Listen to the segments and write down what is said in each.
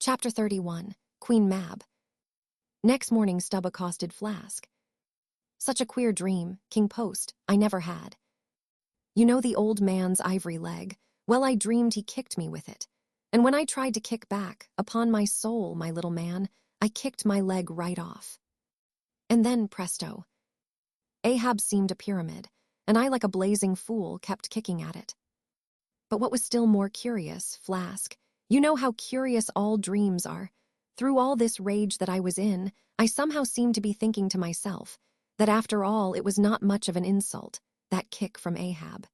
Chapter 31, Queen Mab. Next morning, Stubb accosted Flask. Such a queer dream, King Post, I never had. You know the old man's ivory leg? Well, I dreamed he kicked me with it. And when I tried to kick back, upon my soul, my little man, I kicked my leg right off. And then, presto. Ahab seemed a pyramid, and I, like a blazing fool, kept kicking at it. But what was still more curious, Flask, you know how curious all dreams are. Through all this rage that I was in, I somehow seemed to be thinking to myself that after all it was not much of an insult, that kick from Ahab.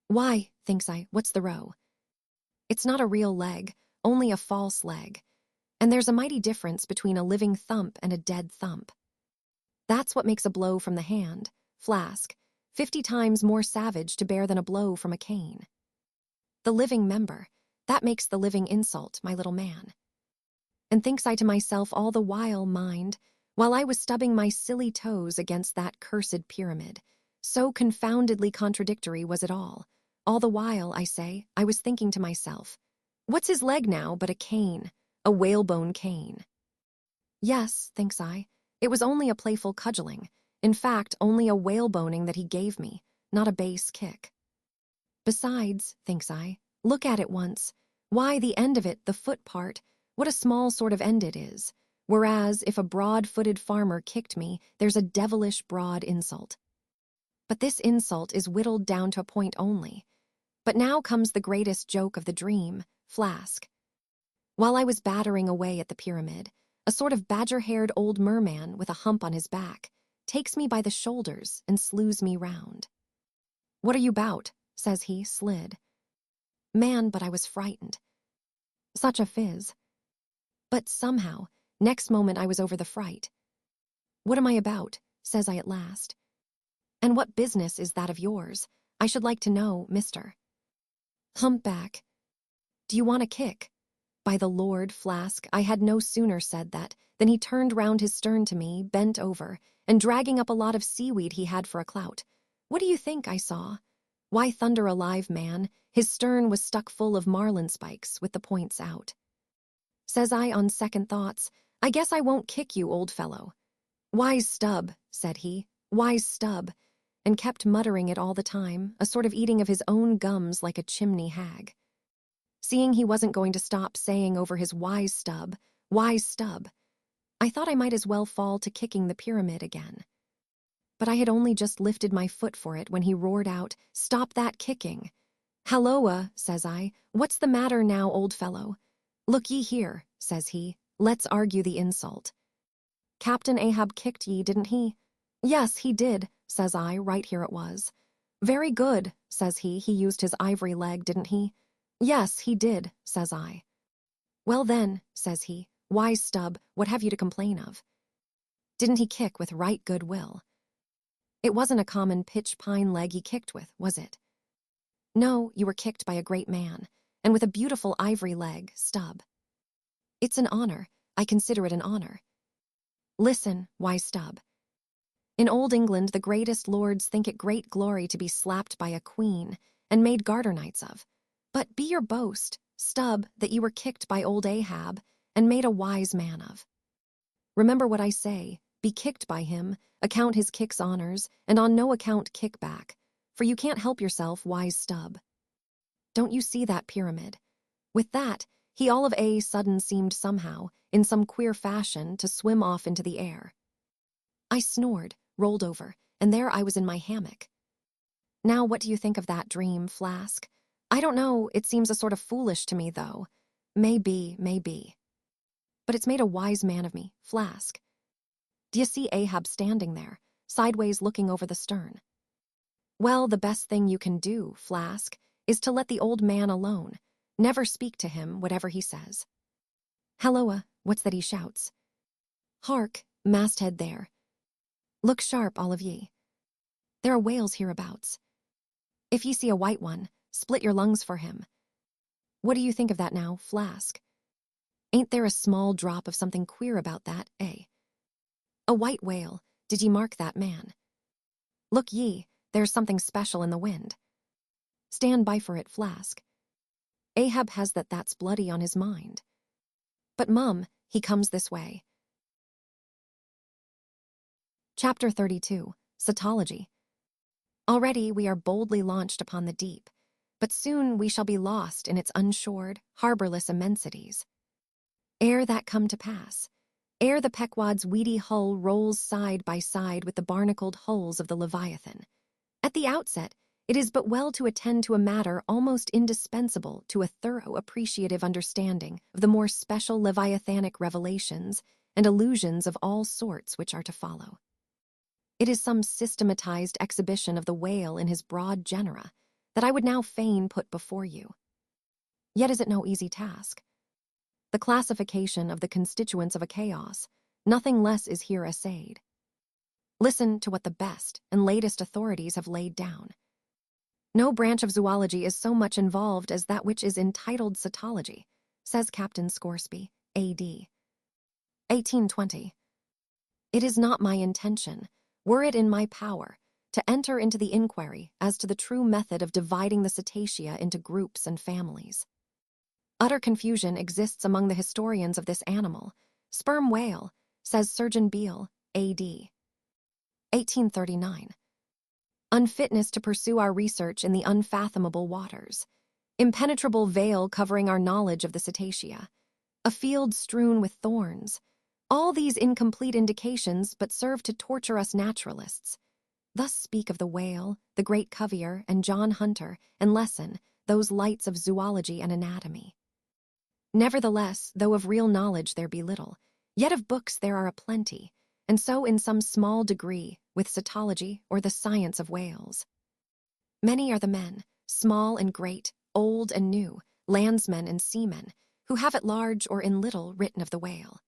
Why, thinks I, what's the row? It's not a real leg, only a false leg. And there's a mighty difference between a living thump and a dead thump. That's what makes a blow from the hand, Flask, 50 times more savage to bear than a blow from a cane. The living member, that makes the living insult, my little man. And thinks I to myself all the while, mind, while I was stubbing my silly toes against that cursed pyramid, so confoundedly contradictory was it all the while, I say, I was thinking to myself, what's his leg now but a cane, a whalebone cane? Yes, thinks I, it was only a playful cudgeling, in fact, only a whaleboning that he gave me, not a base kick. Besides, thinks I, look at it once. Why, the end of it, the foot part, what a small sort of end it is. Whereas, if a broad-footed farmer kicked me, there's a devilish broad insult. But this insult is whittled down to a point only. But now comes the greatest joke of the dream, Flask. While I was battering away at the pyramid, a sort of badger-haired old merman with a hump on his back takes me by the shoulders and slews me round. What are you bout? Says he, slid. Man, but I was frightened. Such a fizz. But somehow, next moment I was over the fright. What am I about? Says I at last. And what business is that of yours? I should like to know, mister. Humpback. Do you want a kick? By the Lord, Flask, I had no sooner said that than he turned round his stern to me, bent over, and dragging up a lot of seaweed he had for a clout. What do you think I saw? Why, thunder alive, man, his stern was stuck full of marlin spikes with the points out. Says I on second thoughts, I guess I won't kick you, old fellow. Wise Stubb, said he, wise Stubb, and kept muttering it all the time, a sort of eating of his own gums like a chimney hag. Seeing he wasn't going to stop saying over his wise Stubb, I thought I might as well fall to kicking the pyramid again. But I had only just lifted my foot for it when he roared out, "Stop that kicking!" "Halloa," says I, "what's the matter now, old fellow?" "Look ye here," says he, "let's argue the insult. Captain Ahab kicked ye, didn't he?" "Yes, he did," says I, right here it was. "Very good," says he used his ivory leg, didn't he?" "Yes, he did," says I. "Well then," says he, "wise Stubb, what have you to complain of? Didn't he kick with right good will? It wasn't a common pitch pine leg he kicked with, was it? No, you were kicked by a great man, and with a beautiful ivory leg, Stubb. It's an honor, I consider it an honor. Listen, wise Stubb. In old England, the greatest lords think it great glory to be slapped by a queen and made garter knights of. But be your boast, Stubb, that you were kicked by old Ahab and made a wise man of. Remember what I say, be kicked by him, account his kicks honors, and on no account kick back, for you can't help yourself, wise Stubb. Don't you see that pyramid? With that, he all of a sudden seemed somehow, in some queer fashion, to swim off into the air. I snored, rolled over, and there I was in my hammock. Now what do you think of that dream, Flask? I don't know, it seems a sort of foolish to me, though. Maybe. But it's made a wise man of me, Flask. Do you see Ahab standing there, sideways looking over the stern? Well, the best thing you can do, Flask, is to let the old man alone. Never speak to him, whatever he says. Halloa, what's that he shouts? Hark, masthead there. Look sharp, all of ye. There are whales hereabouts. If ye see a white one, split your lungs for him. What do you think of that now, Flask? Ain't there a small drop of something queer about that, eh? A white whale, did ye mark that, man? Look ye, there's something special in the wind. Stand by for it, Flask. Ahab has that's bloody on his mind. But Mum, he comes this way. Chapter 32, Cetology. Already we are boldly launched upon the deep, but soon we shall be lost in its unshored, harborless immensities. Ere that come to pass, ere the Pequod's weedy hull rolls side by side with the barnacled hulls of the Leviathan, at the outset, it is but well to attend to a matter almost indispensable to a thorough appreciative understanding of the more special Leviathanic revelations and allusions of all sorts which are to follow. It is some systematized exhibition of the whale in his broad genera that I would now fain put before you. Yet is it no easy task. The classification of the constituents of a chaos, nothing less is here essayed. Listen to what the best and latest authorities have laid down. No branch of zoology is so much involved as that which is entitled cetology, says Captain Scoresby, A.D. 1820. It is not my intention, were it in my power, to enter into the inquiry as to the true method of dividing the cetacea into groups and families. Utter confusion exists among the historians of this animal. Sperm whale, says Surgeon Beale, A.D. 1839. Unfitness to pursue our research in the unfathomable waters. Impenetrable veil covering our knowledge of the cetacea. A field strewn with thorns. All these incomplete indications but serve to torture us naturalists. Thus speak of the whale, the great Cuvier, and John Hunter, and Lesson, those lights of zoology and anatomy. Nevertheless, though of real knowledge there be little, yet of books there are a plenty, and so in some small degree with cetology or the science of whales. Many are the men, small and great, old and new, landsmen and seamen, who have at large or in little written of the whale.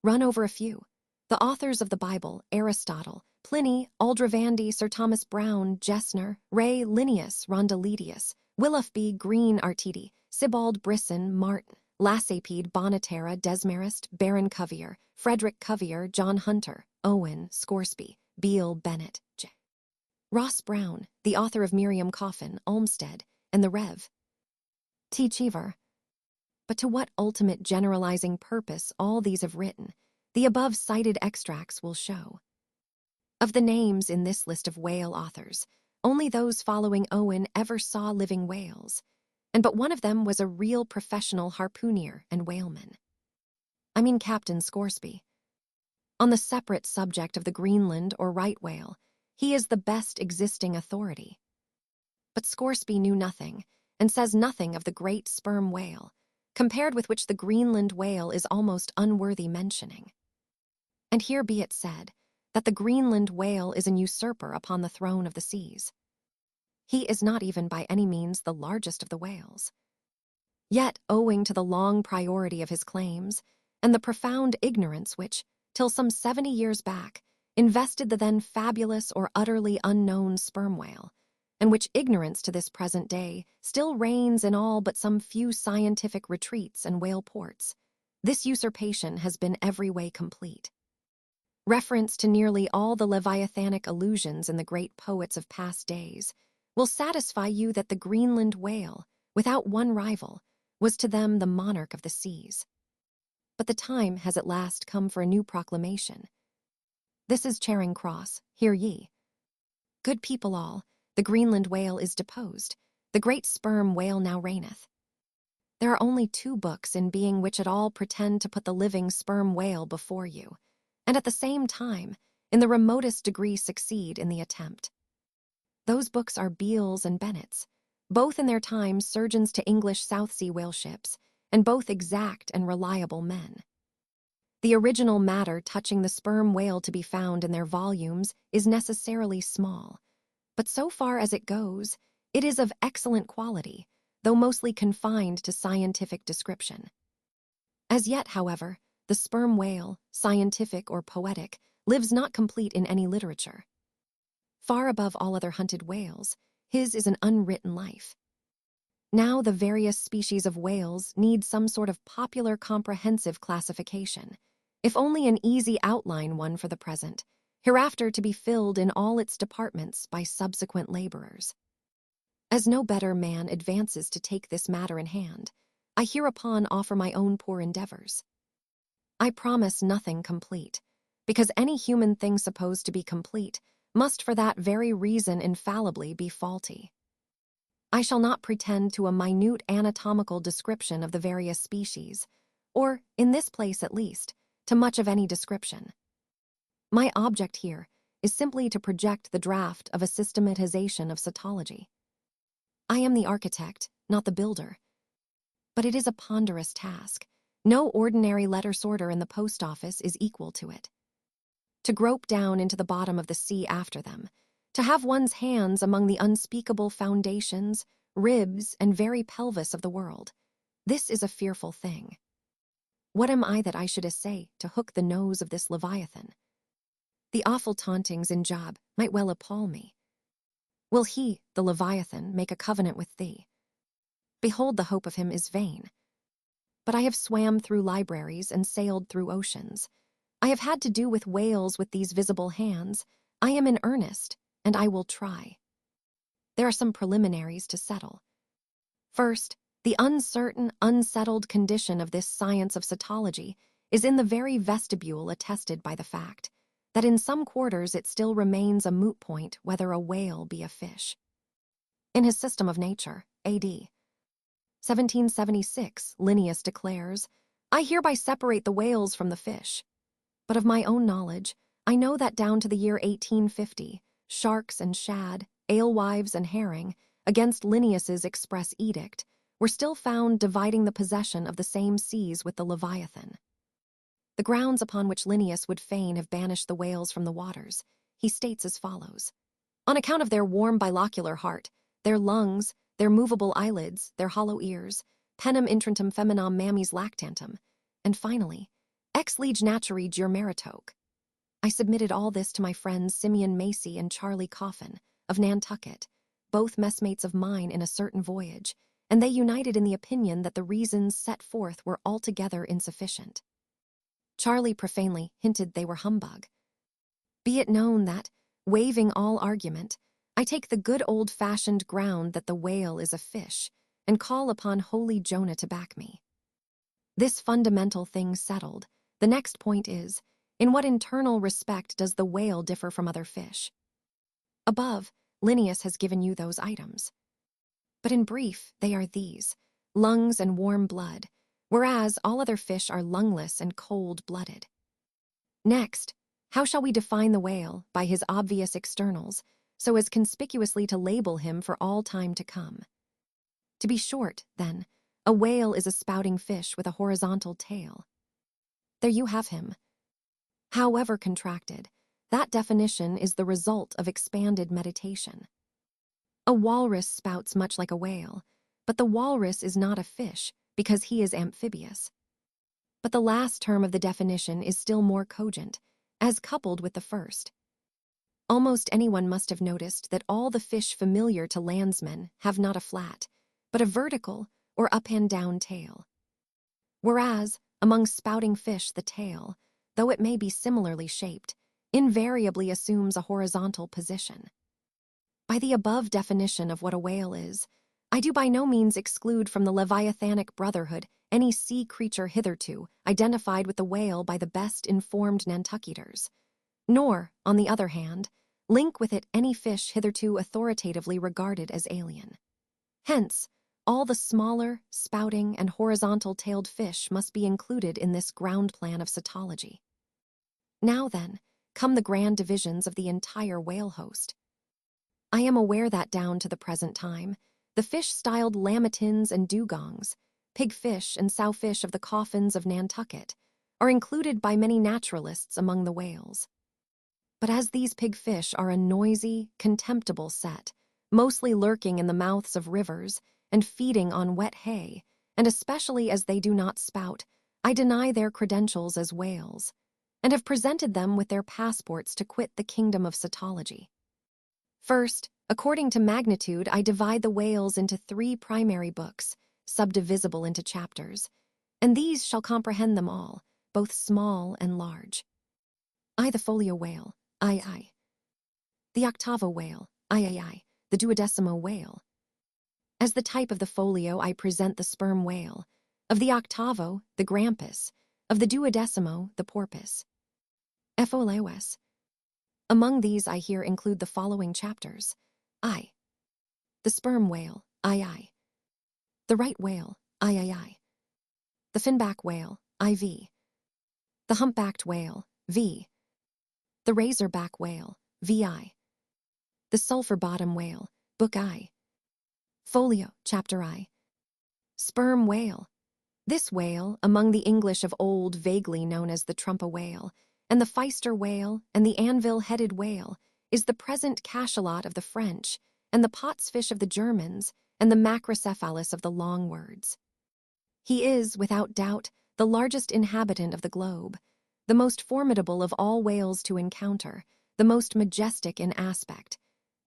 Run over a few. The authors of the Bible, Aristotle, Pliny, Aldrovandi, Sir Thomas Browne, Gesner, Ray, Linnaeus, Rondelidius, Willoughby, Green, Artedi, Sibbald, Brisson, Martin, Lassapede, Bonatera, Desmarest, Baron Cuvier, Frederick Cuvier, John Hunter, Owen, Scoresby, Beale, Bennett, J. Ross Brown, the author of Miriam Coffin, Olmsted, and the Rev. T. Cheever. But to what ultimate generalizing purpose all these have written, the above-cited extracts will show. Of the names in this list of whale authors, only those following Owen ever saw living whales, and but one of them was a real professional harpooner and whaleman. I mean Captain Scoresby. On the separate subject of the Greenland or right whale, he is the best existing authority. But Scoresby knew nothing, and says nothing of the great sperm whale, compared with which the Greenland whale is almost unworthy mentioning. And here be it said, that the Greenland whale is an usurper upon the throne of the seas. He is not even by any means the largest of the whales. Yet, owing to the long priority of his claims, and the profound ignorance which, till some 70 years back, invested the then fabulous or utterly unknown sperm whale, and which ignorance to this present day still reigns in all but some few scientific retreats and whale ports, this usurpation has been every way complete. Reference to nearly all the Leviathanic allusions in the great poets of past days will satisfy you that the Greenland whale, without one rival, was to them the monarch of the seas. But the time has at last come for a new proclamation. This is Charing Cross, hear ye. Good people all, the Greenland whale is deposed, the great sperm whale now reigneth. There are only 2 books in being which at all pretend to put the living sperm whale before you, and at the same time, in the remotest degree succeed in the attempt. Those books are Beale's and Bennett's, both in their time surgeons to English South Sea whale ships, and both exact and reliable men. The original matter touching the sperm whale to be found in their volumes is necessarily small, but so far as it goes, it is of excellent quality, though mostly confined to scientific description. As yet, however, the sperm whale, scientific or poetic, lives not complete in any literature. Far above all other hunted whales, his is an unwritten life. Now the various species of whales need some sort of popular comprehensive classification, if only an easy outline one for the present, hereafter to be filled in all its departments by subsequent laborers. As no better man advances to take this matter in hand, I hereupon offer my own poor endeavors. I promise nothing complete, because any human thing supposed to be complete must for that very reason infallibly be faulty. I shall not pretend to a minute anatomical description of the various species, or, in this place at least, to much of any description. My object here is simply to project the draft of a systematization of cetology. I am the architect, not the builder. But it is a ponderous task. No ordinary letter sorter in the post office is equal to it. To grope down into the bottom of the sea after them, to have one's hands among the unspeakable foundations, ribs, and very pelvis of the world, this is a fearful thing. What am I that I should essay to hook the nose of this Leviathan? The awful tauntings in Job might well appall me. Will he, the Leviathan, make a covenant with thee? Behold, the hope of him is vain. But I have swam through libraries and sailed through oceans. I have had to do with whales with these visible hands. I am in earnest, and I will try. There are some preliminaries to settle. First, the uncertain, unsettled condition of this science of cetology is in the very vestibule attested by the fact that in some quarters it still remains a moot point whether a whale be a fish. In his System of Nature, A.D. 1776, Linnaeus declares, I hereby separate the whales from the fish. But of my own knowledge, I know that down to the year 1850, sharks and shad, alewives and herring, against Linnaeus's express edict, were still found dividing the possession of the same seas with the Leviathan. The grounds upon which Linnaeus would fain have banished the whales from the waters, he states as follows. On account of their warm bilocular heart, their lungs, their movable eyelids, their hollow ears, penem intrantum feminam mammis lactantum, and finally, ex lege naturi jure meritoque. I submitted all this to my friends Simeon Macy and Charlie Coffin, of Nantucket, both messmates of mine in a certain voyage, and they united in the opinion that the reasons set forth were altogether insufficient. Charlie profanely hinted they were humbug. Be it known that, waiving all argument, I take the good old-fashioned ground that the whale is a fish, and call upon holy Jonah to back me. This fundamental thing settled, the next point is, in what internal respect does the whale differ from other fish? Above, Linnaeus has given you those items. But in brief, they are these, lungs and warm blood, whereas all other fish are lungless and cold-blooded. Next, how shall we define the whale by his obvious externals, so as conspicuously to label him for all time to come? To be short, then, a whale is a spouting fish with a horizontal tail. There you have him. However contracted, that definition is the result of expanded meditation. A walrus spouts much like a whale, but the walrus is not a fish because he is amphibious. But the last term of the definition is still more cogent, as coupled with the first. Almost anyone must have noticed that all the fish familiar to landsmen have not a flat, but a vertical or up and down tail. Whereas, among spouting fish the tail, though it may be similarly shaped, invariably assumes a horizontal position. By the above definition of what a whale is, I do by no means exclude from the Leviathanic brotherhood any sea creature hitherto identified with the whale by the best informed Nantucketers, nor, on the other hand, link with it any fish hitherto authoritatively regarded as alien. Hence, all the smaller, spouting, and horizontal-tailed fish must be included in this ground plan of cetology. Now then, come the grand divisions of the entire whale host. I am aware that down to the present time, the fish styled lamatins and dugongs, pigfish and sowfish of the coffins of Nantucket, are included by many naturalists among the whales. But as these pigfish are a noisy, contemptible set, mostly lurking in the mouths of rivers and feeding on wet hay, and especially as they do not spout, I deny their credentials as whales, and have presented them with their passports to quit the kingdom of cetology. First, according to magnitude, I divide the whales into 3 primary books, subdivisible into chapters, and these shall comprehend them all, both small and large. I, the folio whale, I. The octavo whale, I. The duodecimo whale. As the type of the folio, I present the sperm whale, of the octavo, the grampus, of the duodecimo, the porpoise. Foleos. Among these I here include the following chapters. I. The sperm whale, II. The right whale, III. The finback whale, IV. The humpbacked whale, V. The razorback whale, VI. The sulfur bottom whale, Book I. Folio, Chapter I. Sperm whale. This whale, among the English of old vaguely known as the trumpa whale, and the pfister whale, and the anvil-headed whale, is the present cachalot of the French, and the potsfish of the Germans, and the macrocephalus of the long words. He is, without doubt, the largest inhabitant of the globe, the most formidable of all whales to encounter, the most majestic in aspect,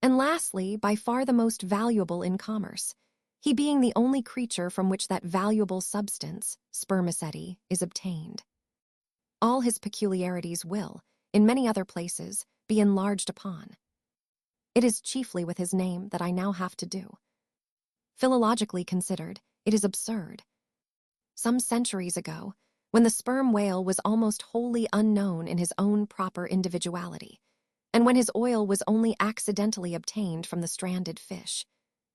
and lastly, by far the most valuable in commerce, he being the only creature from which that valuable substance, spermaceti, is obtained. All his peculiarities will, in many other places, be enlarged upon. It is chiefly with his name that I now have to do. Philologically considered, it is absurd. Some centuries ago, when the sperm whale was almost wholly unknown in his own proper individuality, and when his oil was only accidentally obtained from the stranded fish,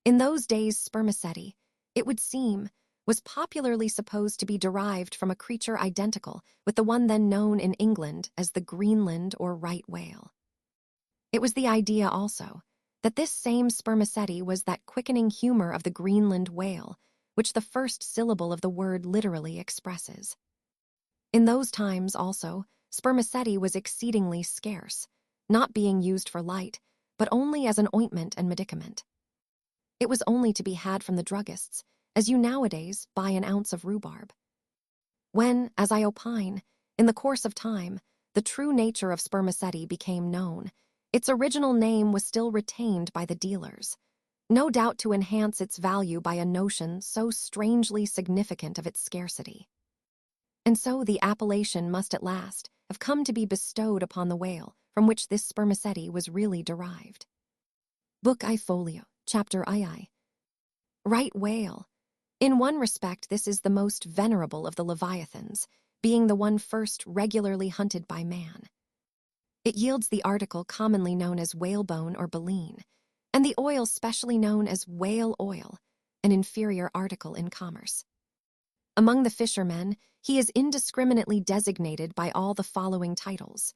in those days spermaceti, it would seem, was popularly supposed to be derived from a creature identical with the one then known in England as the Greenland or right whale. It was the idea also that this same spermaceti was that quickening humor of the Greenland whale, which the first syllable of the word literally expresses. In those times also, spermaceti was exceedingly scarce, not being used for light, but only as an ointment and medicament. It was only to be had from the druggists, as you nowadays buy an ounce of rhubarb. When, as I opine, in the course of time, the true nature of spermaceti became known, its original name was still retained by the dealers, no doubt to enhance its value by a notion so strangely significant of its scarcity. And so the appellation must at last have come to be bestowed upon the whale from which this spermaceti was really derived. Book I Folio, Chapter II. Right whale. In one respect, this is the most venerable of the leviathans, being the one first regularly hunted by man. It yields the article commonly known as whalebone or baleen, and the oil specially known as whale oil, an inferior article in commerce. Among the fishermen, he is indiscriminately designated by all the following titles: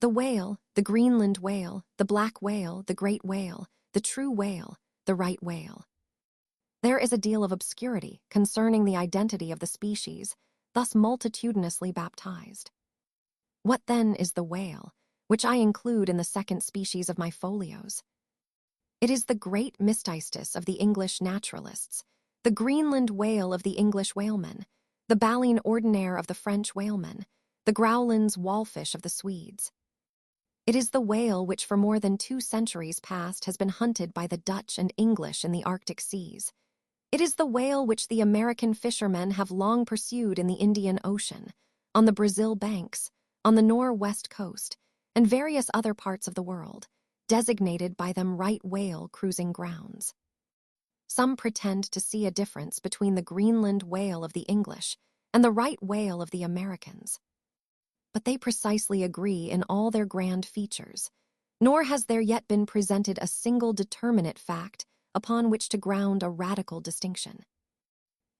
the whale, the Greenland whale, the black whale, the great whale, the true whale, the right whale. There is a deal of obscurity concerning the identity of the species, thus multitudinously baptized. What then is the whale, which I include in the second species of my folios? It is the great mystistus of the English naturalists, the Greenland whale of the English whalemen, the baleen ordinaire of the French whalemen, the growlands wallfish of the Swedes. It is the whale which for more than 2 centuries past has been hunted by the Dutch and English in the Arctic seas. It is the whale which the American fishermen have long pursued in the Indian Ocean, on the Brazil banks, on the northwest coast, and various other parts of the world, designated by them right whale cruising grounds. Some pretend to see a difference between the Greenland whale of the English and the right whale of the Americans. But they precisely agree in all their grand features, nor has there yet been presented a single determinate fact upon which to ground a radical distinction.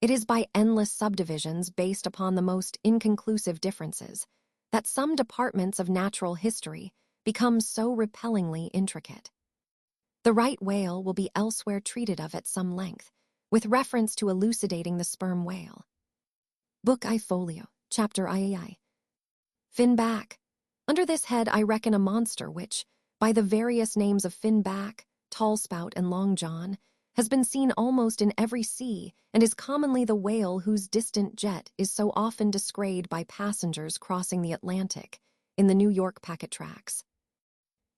It is by endless subdivisions based upon the most inconclusive differences that some departments of natural history become so repellingly intricate. The right whale will be elsewhere treated of at some length, with reference to elucidating the sperm whale. Book I Folio, Chapter II. Finback. Under this head I reckon a monster which, by the various names of finback, tallspout, and long john, has been seen almost in every sea, and is commonly the whale whose distant jet is so often descried by passengers crossing the Atlantic in the New York packet tracks.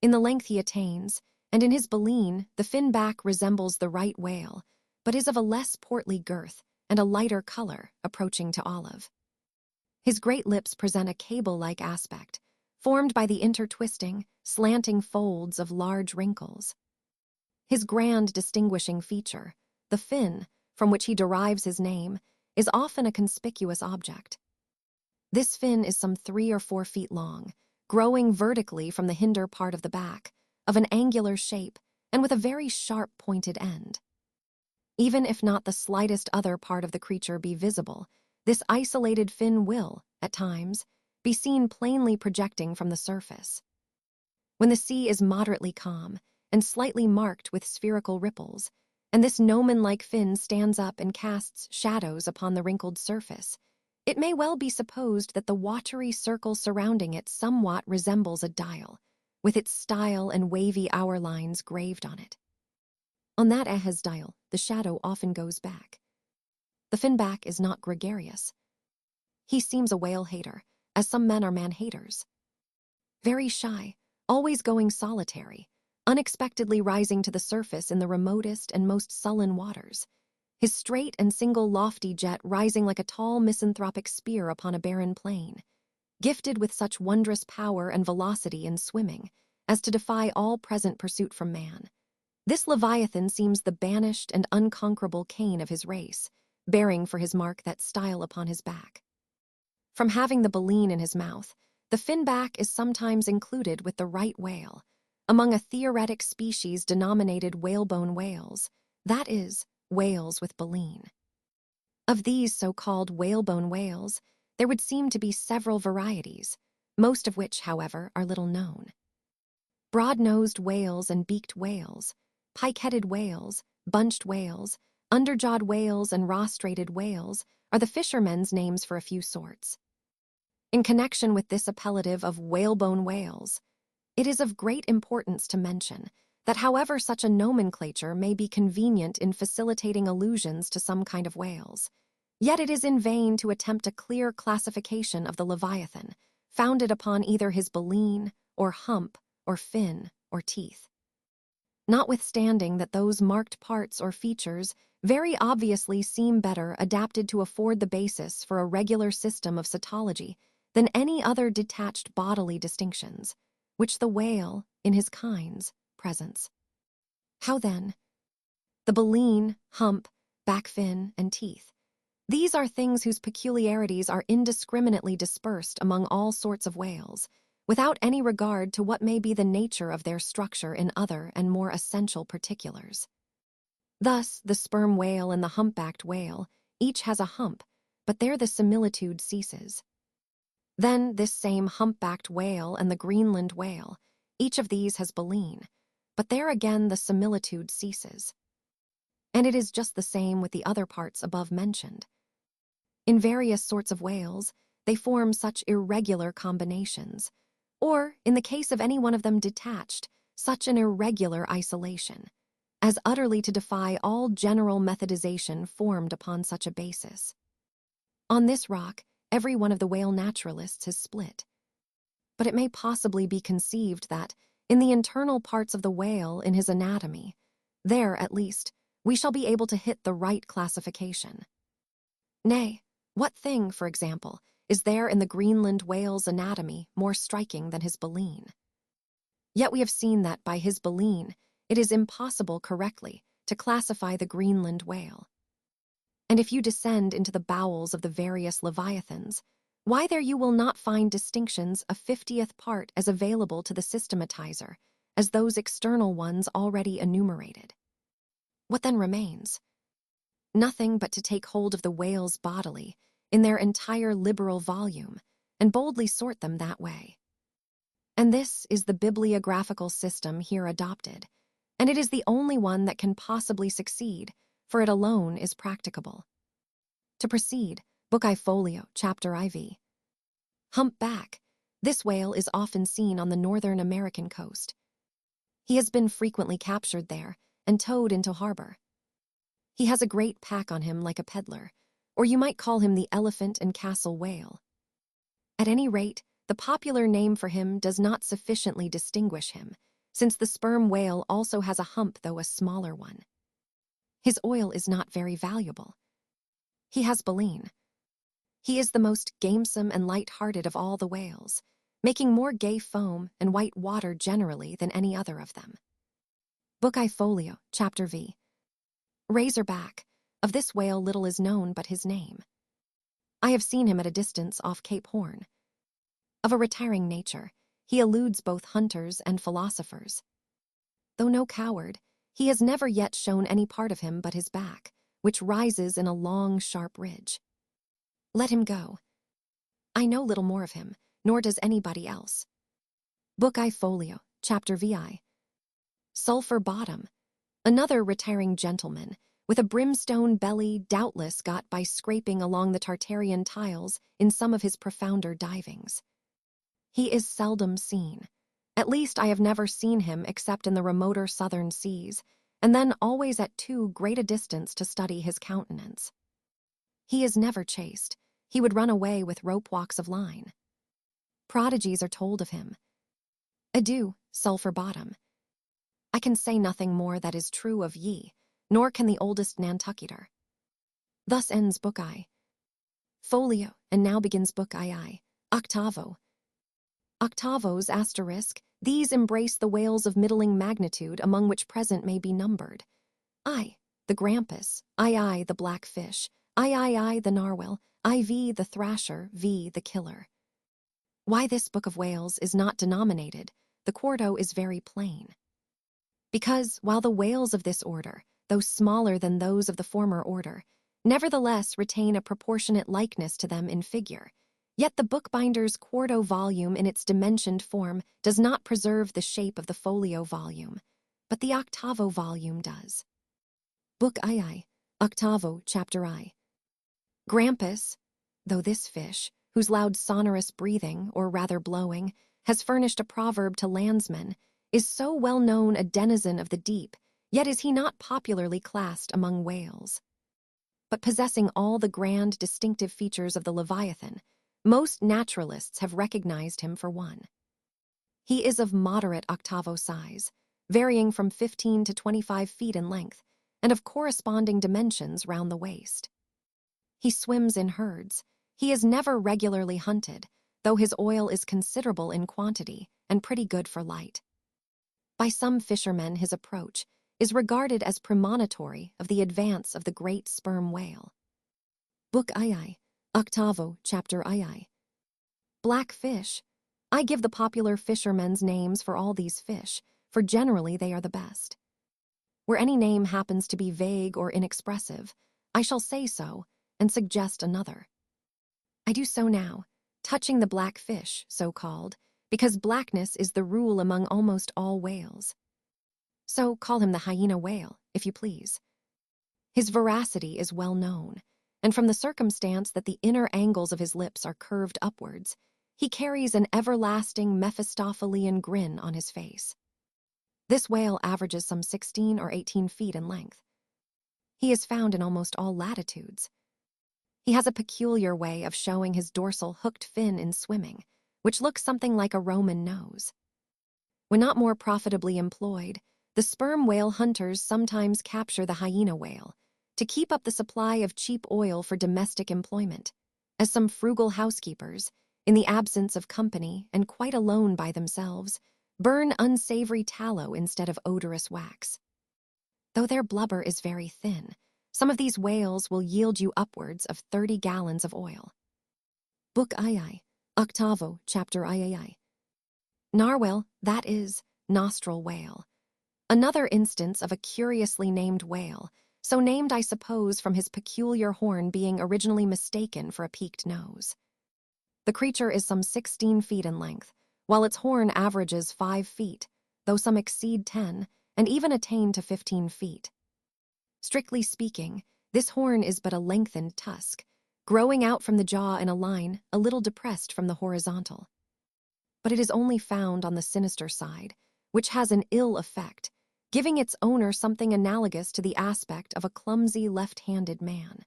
In the length he attains, and in his baleen, the finback resembles the right whale, but is of a less portly girth and a lighter color, approaching to olive. His great lips present a cable-like aspect, formed by the intertwisting, slanting folds of large wrinkles. His grand distinguishing feature, the fin, from which he derives his name, is often a conspicuous object. This fin is some 3 or 4 feet long, growing vertically from the hinder part of the back, of an angular shape, and with a very sharp pointed end. Even if not the slightest other part of the creature be visible, this isolated fin will, at times, be seen plainly projecting from the surface. When the sea is moderately calm and slightly marked with spherical ripples, and this gnomon-like fin stands up and casts shadows upon the wrinkled surface, it may well be supposed that the watery circle surrounding it somewhat resembles a dial, with its style and wavy hour lines graved on it. On that Ahaz dial, the shadow often goes back. The finback is not gregarious. He seems a whale-hater, as some men are man-haters. Very shy, always going solitary, unexpectedly rising to the surface in the remotest and most sullen waters, his straight and single lofty jet rising like a tall misanthropic spear upon a barren plain, gifted with such wondrous power and velocity in swimming as to defy all present pursuit from man. This Leviathan seems the banished and unconquerable Cain of his race, bearing for his mark that style upon his back. From having the baleen in his mouth, the finback is sometimes included with the right whale, among a theoretic species denominated whalebone whales, that is, whales with baleen. Of these so-called whalebone whales, there would seem to be several varieties, most of which, however, are little known. Broad-nosed whales and beaked whales, pike-headed whales, bunched whales, underjawed whales, and rostrated whales are the fishermen's names for a few sorts. In connection with this appellative of whalebone whales, it is of great importance to mention that however such a nomenclature may be convenient in facilitating allusions to some kind of whales, yet it is in vain to attempt a clear classification of the Leviathan, founded upon either his baleen, or hump, or fin, or teeth. Notwithstanding that those marked parts or features very obviously seem better adapted to afford the basis for a regular system of cetology than any other detached bodily distinctions, which the whale, in his kinds, presents. How then? The baleen, hump, back fin, and teeth. These are things whose peculiarities are indiscriminately dispersed among all sorts of whales, without any regard to what may be the nature of their structure in other and more essential particulars. Thus, the sperm whale and the humpbacked whale each has a hump, but there the similitude ceases. Then this same humpbacked whale and the Greenland whale, each of these has baleen, but there again the similitude ceases. And it is just the same with the other parts above mentioned. In various sorts of whales, they form such irregular combinations, or, in the case of any one of them detached, such an irregular isolation, as utterly to defy all general methodization formed upon such a basis. On this rock, every one of the whale naturalists has split. But it may possibly be conceived that, in the internal parts of the whale in his anatomy, there, at least, we shall be able to hit the right classification. Nay, what thing, for example, is there in the Greenland whale's anatomy more striking than his baleen? Yet we have seen that by his baleen it is impossible correctly to classify the Greenland whale. And if you descend into the bowels of the various leviathans, why there you will not find distinctions a 50th part as available to the systematizer as those external ones already enumerated. What then remains? Nothing but to take hold of the whales bodily, in their entire liberal volume, and boldly sort them that way. And this is the bibliographical system here adopted, and it is the only one that can possibly succeed, for it alone is practicable. To proceed, Book I Folio, Chapter IV. Humpback. This whale is often seen on the northern American coast. He has been frequently captured there and towed into harbor. He has a great pack on him like a peddler, or you might call him the elephant and castle whale. At any rate, the popular name for him does not sufficiently distinguish him, since the sperm whale also has a hump, though a smaller one. His oil is not very valuable. He has baleen. He is the most gamesome and light-hearted of all the whales, making more gay foam and white water generally than any other of them. Book I Folio, Chapter V. Razorback. Of this whale little is known but his name. I have seen him at a distance off Cape Horn. Of a retiring nature, he eludes both hunters and philosophers. Though no coward, he has never yet shown any part of him but his back, which rises in a long, sharp ridge. Let him go. I know little more of him, nor does anybody else. Book I Folio, Chapter VI. Sulphur Bottom. Another retiring gentleman, with a brimstone belly doubtless got by scraping along the Tartarian tiles in some of his profounder divings. He is seldom seen. At least I have never seen him except in the remoter southern seas, and then always at too great a distance to study his countenance. He is never chased. He would run away with rope walks of line. Prodigies are told of him. Adieu, Sulphur Bottom. I can say nothing more that is true of ye, nor can the oldest Nantucketer. Thus ends Book I. Folio, and now begins Book II, Octavo. Octavos, asterisk, these embrace the whales of middling magnitude, among which present may be numbered. I, the grampus, II, the blackfish, III, the narwhal, IV, the thrasher, V, the killer. Why this book of whales is not denominated, the quarto is very plain. Because, while the whales of this order, though smaller than those of the former order, nevertheless retain a proportionate likeness to them in figure, yet the bookbinder's quarto volume in its dimensioned form does not preserve the shape of the folio volume, but the octavo volume does. Book II, Octavo, Chapter I. Grampus, though this fish, whose loud sonorous breathing, or rather blowing, has furnished a proverb to landsmen, is so well known a denizen of the deep, yet is he not popularly classed among whales. But possessing all the grand distinctive features of the Leviathan, most naturalists have recognized him for one. He is of moderate octavo size, varying from 15 to 25 feet in length, and of corresponding dimensions round the waist. He swims in herds. He is never regularly hunted, though his oil is considerable in quantity and pretty good for light. By some fishermen his approach is regarded as premonitory of the advance of the great sperm whale. Book II, Octavo, Chapter II. Blackfish. I give the popular fishermen's names for all these fish, for generally they are the best. Where any name happens to be vague or inexpressive, I shall say so and suggest another. I do so now, touching the blackfish, so called, because blackness is the rule among almost all whales. So call him the hyena whale, if you please. His veracity is well known, and from the circumstance that the inner angles of his lips are curved upwards, he carries an everlasting Mephistophelian grin on his face. This whale averages some 16 or 18 feet in length. He is found in almost all latitudes. He has a peculiar way of showing his dorsal hooked fin in swimming, which looks something like a Roman nose. When not more profitably employed, the sperm whale hunters sometimes capture the hyena whale to keep up the supply of cheap oil for domestic employment, as some frugal housekeepers, in the absence of company and quite alone by themselves, burn unsavory tallow instead of odorous wax. Though their blubber is very thin, some of these whales will yield you upwards of 30 gallons of oil. Book II, Octavo, Chapter III. Narwhal, that is, nostril whale. Another instance of a curiously named whale, so named I suppose from his peculiar horn being originally mistaken for a peaked nose. The creature is some 16 feet in length, while its horn averages 5 feet, though some exceed 10, and even attain to 15 feet. Strictly speaking, this horn is but a lengthened tusk, growing out from the jaw in a line a little depressed from the horizontal. But it is only found on the sinister side, which has an ill effect, giving its owner something analogous to the aspect of a clumsy left-handed man.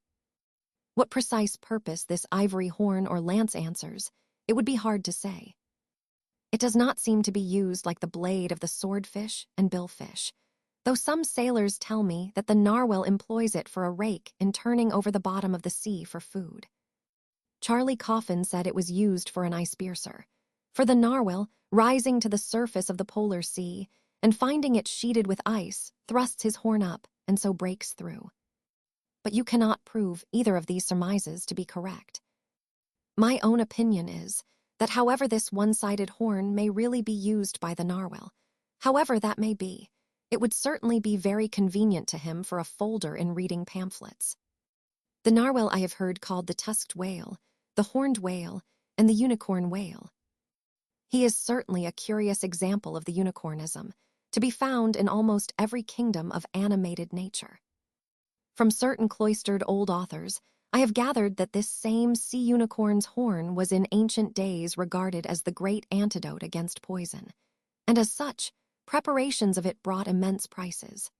What precise purpose this ivory horn or lance answers, it would be hard to say. It does not seem to be used like the blade of the swordfish and billfish, though some sailors tell me that the narwhal employs it for a rake in turning over the bottom of the sea for food. Charlie Coffin said it was used for an ice piercer, for the narwhal, rising to the surface of the polar sea and finding it sheeted with ice, thrusts his horn up and so breaks through. but you cannot prove either of these surmises to be correct. My own opinion is that however this one-sided horn may really be used by the narwhal, however that may be, it would certainly be very convenient to him for a folder in reading pamphlets. The narwhal I have heard called the tusked whale, the horned whale, and the unicorn whale. He is certainly a curious example of the unicornism, to be found in almost every kingdom of animated nature. From certain cloistered old authors, I have gathered that this same sea unicorn's horn was in ancient days regarded as the great antidote against poison, and as such, preparations of it brought immense prices.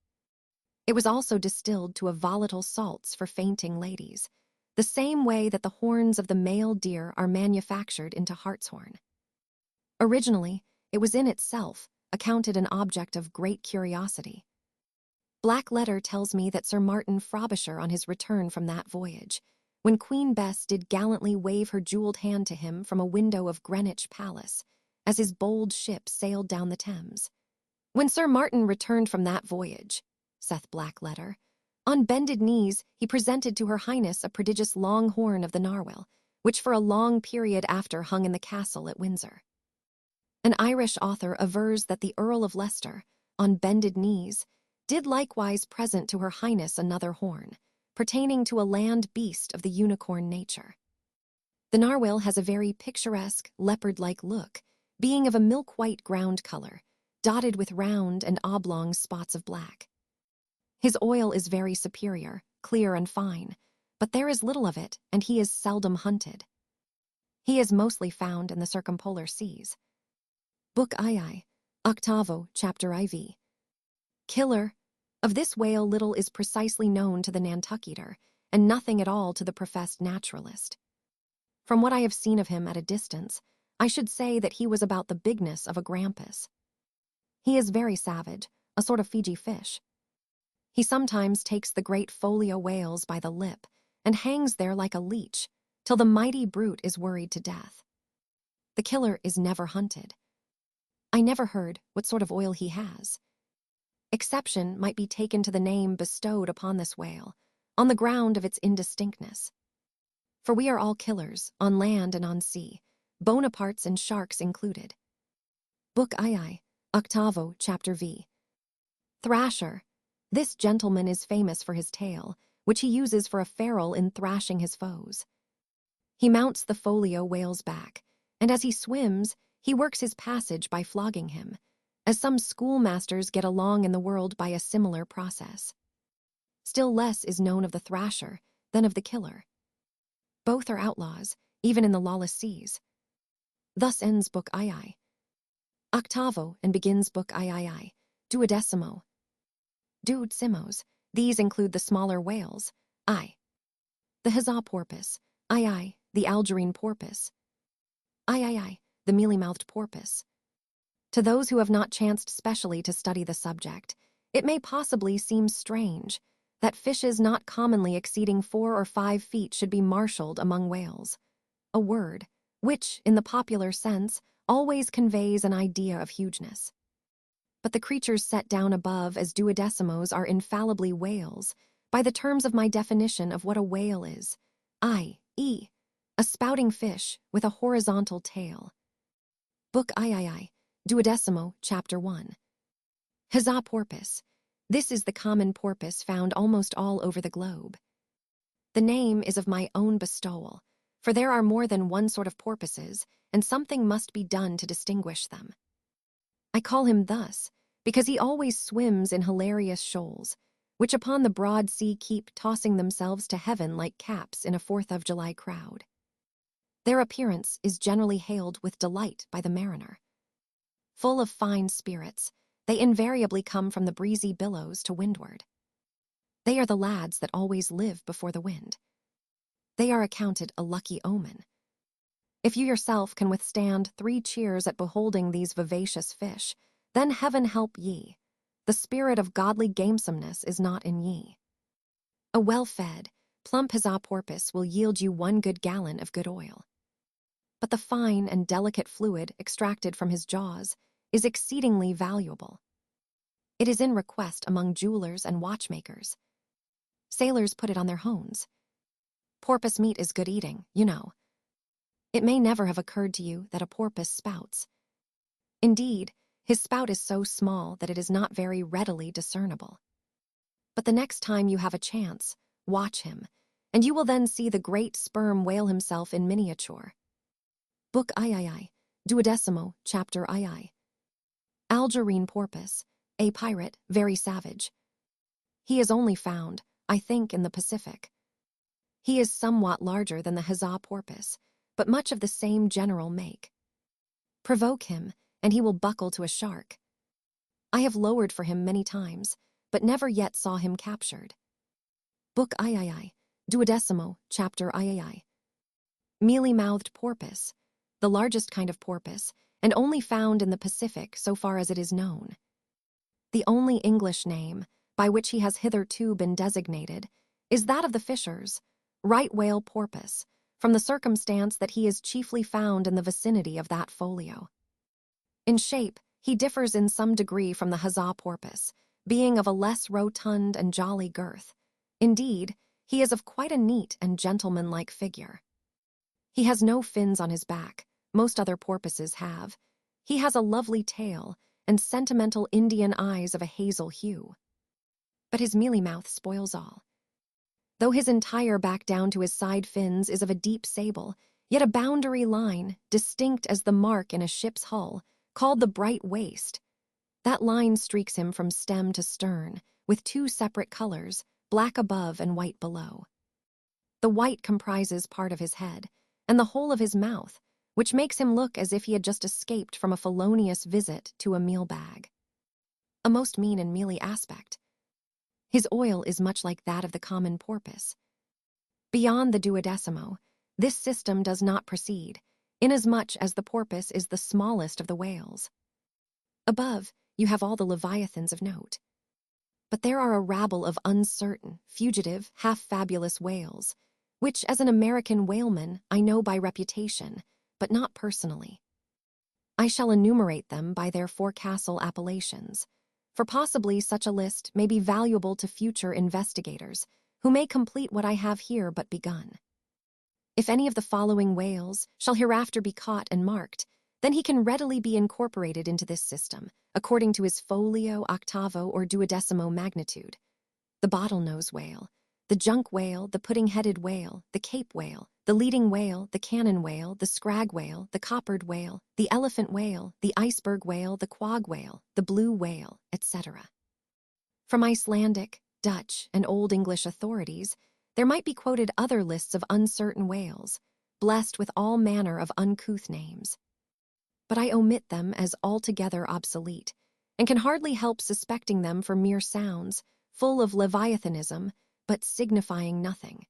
It was also distilled to a volatile salts for fainting ladies, the same way that the horns of the male deer are manufactured into hartshorn. Originally, it was in itself accounted an object of great curiosity. Black letter tells me that Sir Martin Frobisher on his return from that voyage, when Queen Bess did gallantly wave her jeweled hand to him from a window of Greenwich Palace, as his bold ship sailed down the Thames. When Sir Martin returned from that voyage, saith Black letter, on bended knees he presented to her Highness a prodigious long horn of the narwhal, which for a long period after hung in the castle at Windsor. An Irish author avers that the Earl of Leicester, on bended knees, did likewise present to her Highness another horn, pertaining to a land beast of the unicorn nature. The narwhal has a very picturesque, leopard-like look, being of a milk-white ground color, dotted with round and oblong spots of black. His oil is very superior, clear and fine, but there is little of it, and he is seldom hunted. He is mostly found in the circumpolar seas. Book II, Octavo, Chapter IV. Killer. Of this whale little is precisely known to the Nantucketer, and nothing at all to the professed naturalist. From what I have seen of him at a distance, I should say that he was about the bigness of a grampus. He is very savage, a sort of Fiji fish. He sometimes takes the great folio whales by the lip and hangs there like a leech, till the mighty brute is worried to death. The killer is never hunted. I never heard what sort of oil he has. Exception might be taken to the name bestowed upon this whale, on the ground of its indistinctness. For we are all killers, on land and on sea, Bonapartes and sharks included. Book II, Octavo, Chapter V. Thrasher. This gentleman is famous for his tail, which he uses for a ferrule in thrashing his foes. He mounts the folio whale's back, and as he swims, he works his passage by flogging him, as some schoolmasters get along in the world by a similar process. Still less is known of the thrasher than of the killer. Both are outlaws, even in the lawless seas. Thus ends Book II. Octavo, and begins Book III, Duodecimo. Duodecimos, these include the smaller whales, I. The huzzah porpoise, II, the Algerine porpoise, III, the mealy-mouthed porpoise. To those who have not chanced specially to study the subject, it may possibly seem strange that fishes not commonly exceeding 4 or 5 feet should be marshaled among whales, a word which, in the popular sense, always conveys an idea of hugeness. But the creatures set down above as duodecimos are infallibly whales, by the terms of my definition of what a whale is, i.e., a spouting fish with a horizontal tail. Book III, Duodecimo, Chapter 1. Huzzah porpoise. This is the common porpoise found almost all over the globe. The name is of my own bestowal, for there are more than one sort of porpoises, and something must be done to distinguish them. I call him thus because he always swims in hilarious shoals, which upon the broad sea keep tossing themselves to heaven like caps in a 4th of July crowd. Their appearance is generally hailed with delight by the mariner. Full of fine spirits, they invariably come from the breezy billows to windward. They are the lads that always live before the wind. They are accounted a lucky omen. If you yourself can withstand 3 cheers at beholding these vivacious fish, then heaven help ye. The spirit of godly gamesomeness is not in ye. A well-fed, plump huzzah porpoise will yield you 1 good gallon of good oil. But the fine and delicate fluid extracted from his jaws is exceedingly valuable. It is in request among jewelers and watchmakers. Sailors put it on their hones. Porpoise meat is good eating, you know. It may never have occurred to you that a porpoise spouts. Indeed, his spout is so small that it is not very readily discernible. But the next time you have a chance, watch him, and you will then see the great sperm whale himself in miniature. Book III, 12, Chapter II. Algerine porpoise, a pirate, very savage. He is only found, I think, in the Pacific. He is somewhat larger than the huzzah porpoise, but much of the same general make. Provoke him, and he will buckle to a shark. I have lowered for him many times, but never yet saw him captured. Book III, 12, Chapter III. Mealy-mouthed porpoise, the largest kind of porpoise, and only found in the Pacific so far as it is known. The only English name, by which he has hitherto been designated, is that of the fishers, right whale porpoise, from the circumstance that he is chiefly found in the vicinity of that folio. In shape, he differs in some degree from the huzzah porpoise, being of a less rotund and jolly girth. Indeed, he is of quite a neat and gentlemanlike figure. He has no fins on his back, most other porpoises have. He has a lovely tail and sentimental Indian eyes of a hazel hue. But his mealy mouth spoils all. Though his entire back down to his side fins is of a deep sable, yet a boundary line, distinct as the mark in a ship's hull, called the bright waist. That line streaks him from stem to stern, with two separate colors, black above and white below. The white comprises part of his head, and the whole of his mouth, which makes him look as if he had just escaped from a felonious visit to a meal bag. A most mean and mealy aspect. His oil is much like that of the common porpoise. Beyond the 12, this system does not proceed, inasmuch as the porpoise is the smallest of the whales. Above, you have all the leviathans of note. But there are a rabble of uncertain, fugitive, half-fabulous whales, which as an American whaleman I know by reputation, but not personally. I shall enumerate them by their forecastle appellations, for possibly such a list may be valuable to future investigators, who may complete what I have here but begun. If any of the following whales shall hereafter be caught and marked, then he can readily be incorporated into this system, according to his folio, octavo, or 12 magnitude. The bottlenose whale, the junk whale, the pudding-headed whale, the cape whale, the leading whale, the cannon whale, the scrag whale, the coppered whale, the elephant whale, the iceberg whale, the quag whale, the blue whale, etc. From Icelandic, Dutch, and Old English authorities, there might be quoted other lists of uncertain whales, blessed with all manner of uncouth names. But I omit them as altogether obsolete, and can hardly help suspecting them for mere sounds, full of leviathanism, but signifying nothing.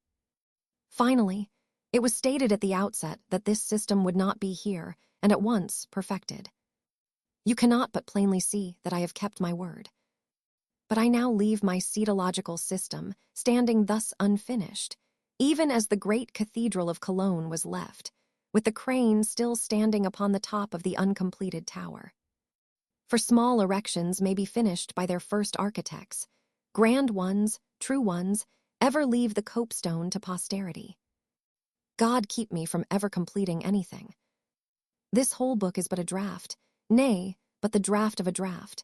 Finally, it was stated at the outset that this system would not be here, and at once perfected. You cannot but plainly see that I have kept my word. But I now leave my cetological system standing thus unfinished, even as the great cathedral of Cologne was left, with the crane still standing upon the top of the uncompleted tower. For small erections may be finished by their first architects. Grand ones, true ones, ever leave the copestone to posterity. God keep me from ever completing anything. This whole book is but a draft, nay, but the draft of a draft.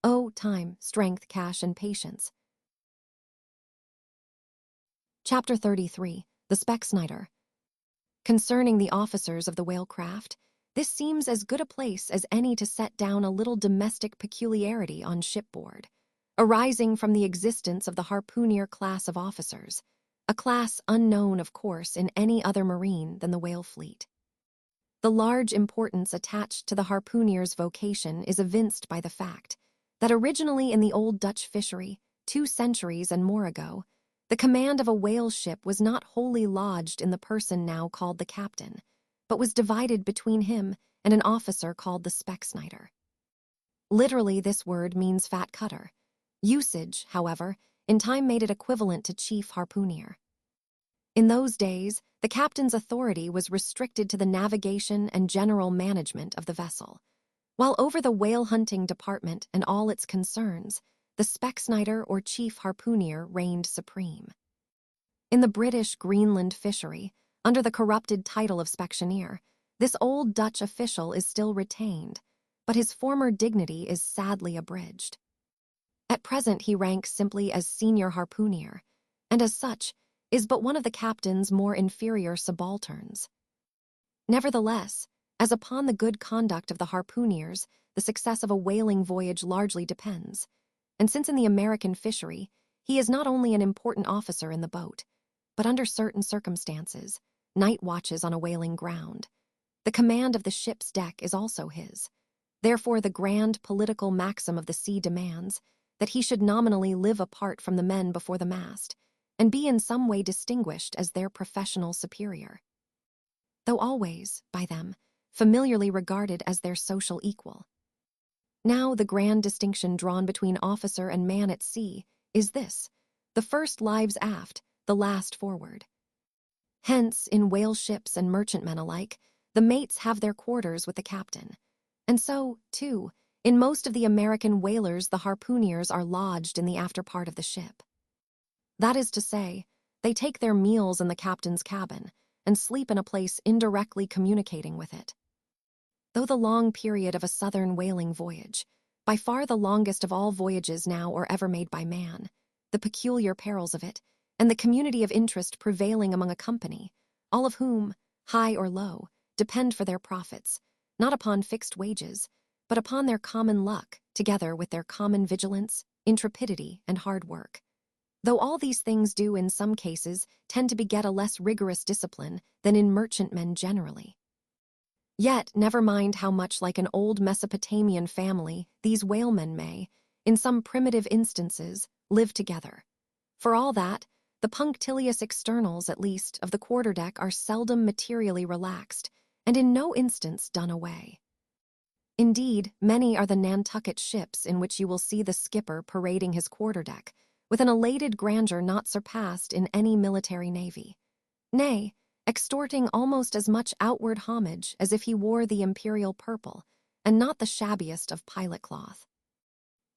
Oh, time, strength, cash, and patience. Chapter 33, The Specksnider. Concerning the officers of the whale craft, this seems as good a place as any to set down a little domestic peculiarity on shipboard, arising from the existence of the harpooner class of officers, a class unknown, of course, in any other marine than the whale fleet. The large importance attached to the harpooner's vocation is evinced by the fact that originally in the old Dutch fishery, 2 centuries and more ago, the command of a whale ship was not wholly lodged in the person now called the captain, but was divided between him and an officer called the specksnider. Literally, this word means fat cutter. Usage, however, in time made it equivalent to chief harpooner. In those days, the captain's authority was restricted to the navigation and general management of the vessel, while over the whale hunting department and all its concerns, the Specksnider or chief harpooner reigned supreme. In the British Greenland fishery, under the corrupted title of Specksioneer, this old Dutch official is still retained, but his former dignity is sadly abridged. At present he ranks simply as senior harpooner, and as such is but one of the captain's more inferior subalterns. Nevertheless, as upon the good conduct of the harpooneers, the success of a whaling voyage largely depends, and since in the American fishery, he is not only an important officer in the boat, but under certain circumstances, night watches on a whaling ground. The command of the ship's deck is also his. Therefore, the grand political maxim of the sea demands that he should nominally live apart from the men before the mast, and be in some way distinguished as their professional superior, though always, by them, familiarly regarded as their social equal. Now the grand distinction drawn between officer and man at sea is this: the first lives aft, the last forward. Hence, in whale ships and merchantmen alike, the mates have their quarters with the captain. And so, too, in most of the American whalers the harpooneers are lodged in the after part of the ship. That is to say, they take their meals in the captain's cabin and sleep in a place indirectly communicating with it. Though the long period of a southern whaling voyage, by far the longest of all voyages now or ever made by man, the peculiar perils of it, and the community of interest prevailing among a company, all of whom, high or low, depend for their profits, not upon fixed wages, but upon their common luck, together with their common vigilance, intrepidity, and hard work. Though all these things do, in some cases, tend to beget a less rigorous discipline than in merchantmen generally. Yet, never mind how much like an old Mesopotamian family these whalemen may, in some primitive instances, live together. For all that, the punctilious externals, at least, of the quarterdeck are seldom materially relaxed, and in no instance done away. Indeed, many are the Nantucket ships in which you will see the skipper parading his quarterdeck, with an elated grandeur not surpassed in any military navy. Nay, extorting almost as much outward homage as if he wore the imperial purple, and not the shabbiest of pilot cloth.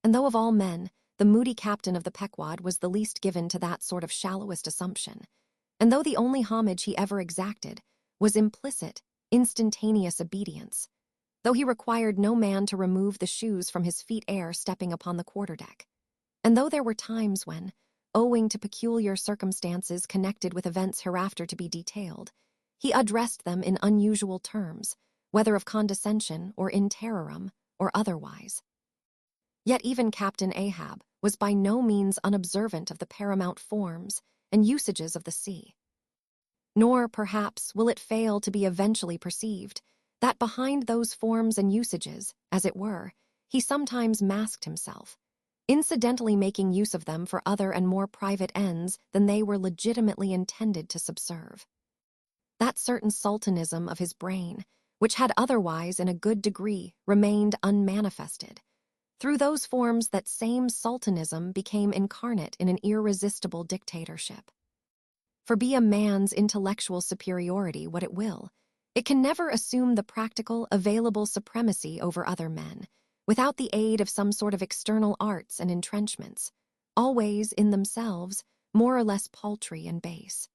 And though of all men, the moody captain of the Pequod was the least given to that sort of shallowest assumption, and though the only homage he ever exacted was implicit, instantaneous obedience, though he required no man to remove the shoes from his feet ere stepping upon the quarterdeck, and though there were times when, owing to peculiar circumstances connected with events hereafter to be detailed, he addressed them in unusual terms, whether of condescension or in terrorem or otherwise. Yet even Captain Ahab was by no means unobservant of the paramount forms and usages of the sea. Nor, perhaps, will it fail to be eventually perceived that behind those forms and usages, as it were, he sometimes masked himself, incidentally making use of them for other and more private ends than they were legitimately intended to subserve. That certain sultanism of his brain, which had otherwise in a good degree remained unmanifested, through those forms that same sultanism became incarnate in an irresistible dictatorship. For be a man's intellectual superiority what it will, it can never assume the practical, available supremacy over other men, without the aid of some sort of external arts and entrenchments, always, in themselves, more or less paltry and base.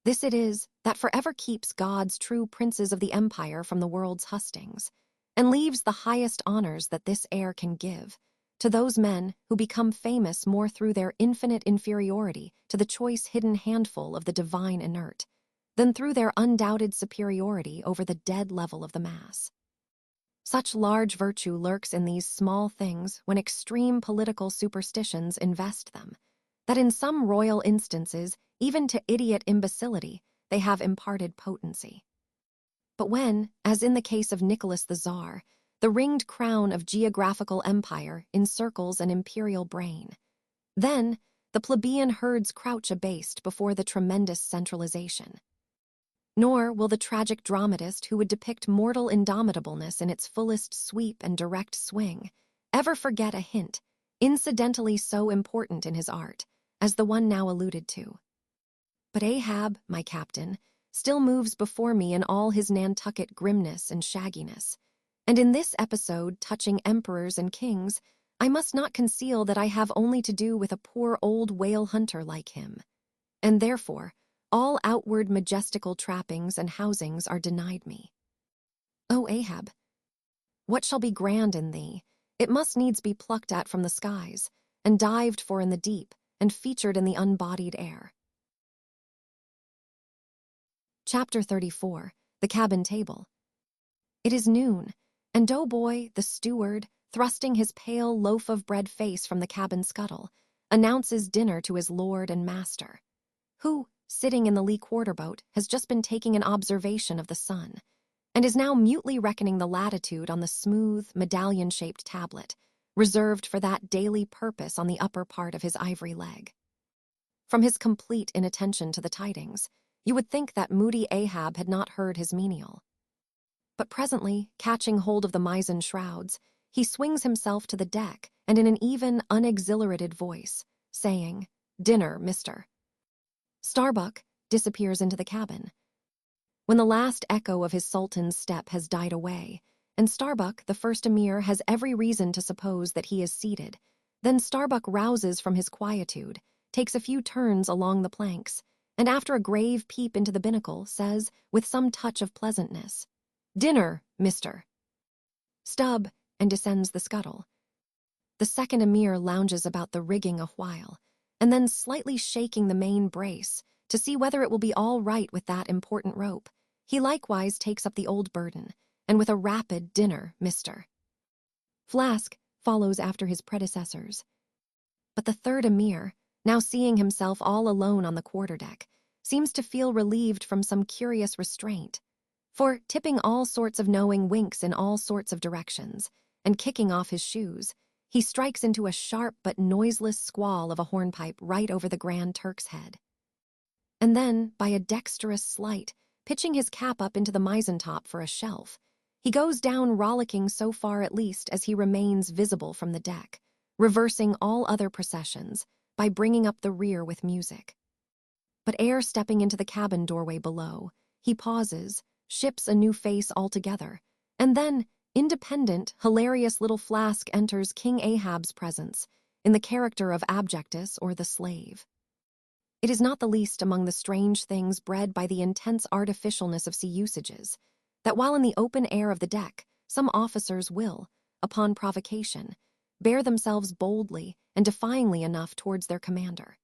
This it is that forever keeps God's true princes of the empire from the world's hustings, and leaves the highest honors that this air can give to those men who become famous more through their infinite inferiority to the choice hidden handful of the divine inert, than through their undoubted superiority over the dead level of the mass. Such large virtue lurks in these small things when extreme political superstitions invest them, that in some royal instances, even to idiot imbecility, they have imparted potency. But when, as in the case of Nicholas the Tsar, the ringed crown of geographical empire encircles an imperial brain, then the plebeian herds crouch abased before the tremendous centralization. Nor will the tragic dramatist who would depict mortal indomitableness in its fullest sweep and direct swing ever forget a hint, incidentally so important in his art, as the one now alluded to. But Ahab, my captain, still moves before me in all his Nantucket grimness and shagginess, and in this episode touching emperors and kings, I must not conceal that I have only to do with a poor old whale hunter like him, and therefore all outward majestical trappings and housings are denied me. O Ahab, what shall be grand in thee? It must needs be plucked at from the skies, and dived for in the deep, and featured in the unbodied air. Chapter 34. The Cabin Table. It is noon, and Doughboy, the steward, thrusting his pale loaf-of-bread face from the cabin scuttle, announces dinner to his lord and master, who, sitting in the lee quarter-boat, has just been taking an observation of the sun, and is now mutely reckoning the latitude on the smooth, medallion-shaped tablet, reserved for that daily purpose on the upper part of his ivory leg. From his complete inattention to the tidings, you would think that moody Ahab had not heard his menial. But presently, catching hold of the mizzen shrouds, he swings himself to the deck and in an even, unexhilarated voice, saying, "Dinner, mister." Starbuck disappears into the cabin. When the last echo of his sultan's step has died away, and Starbuck, the first emir, has every reason to suppose that he is seated, then Starbuck rouses from his quietude, takes a few turns along the planks, and after a grave peep into the binnacle, says, with some touch of pleasantness, "Dinner, mister." Stub, and descends the scuttle. The second emir lounges about the rigging a while, and then slightly shaking the main brace to see whether it will be all right with that important rope, he likewise takes up the old burden, and with a rapid "Dinner, mister." Flask follows after his predecessors. But the third emir, now seeing himself all alone on the quarterdeck, seems to feel relieved from some curious restraint, for, tipping all sorts of knowing winks in all sorts of directions, and kicking off his shoes, he strikes into a sharp but noiseless squall of a hornpipe right over the Grand Turk's head. And then, by a dexterous sleight, pitching his cap up into the mizentop for a shelf, he goes down rollicking so far at least as he remains visible from the deck, reversing all other processions by bringing up the rear with music. But ere stepping into the cabin doorway below, he pauses, ships a new face altogether, and then, independent, hilarious little Flask enters King Ahab's presence, in the character of Abjectus or the slave. It is not the least among the strange things bred by the intense artificialness of sea usages, that while in the open air of the deck, some officers will, upon provocation, bear themselves boldly and defyingly enough towards their commander.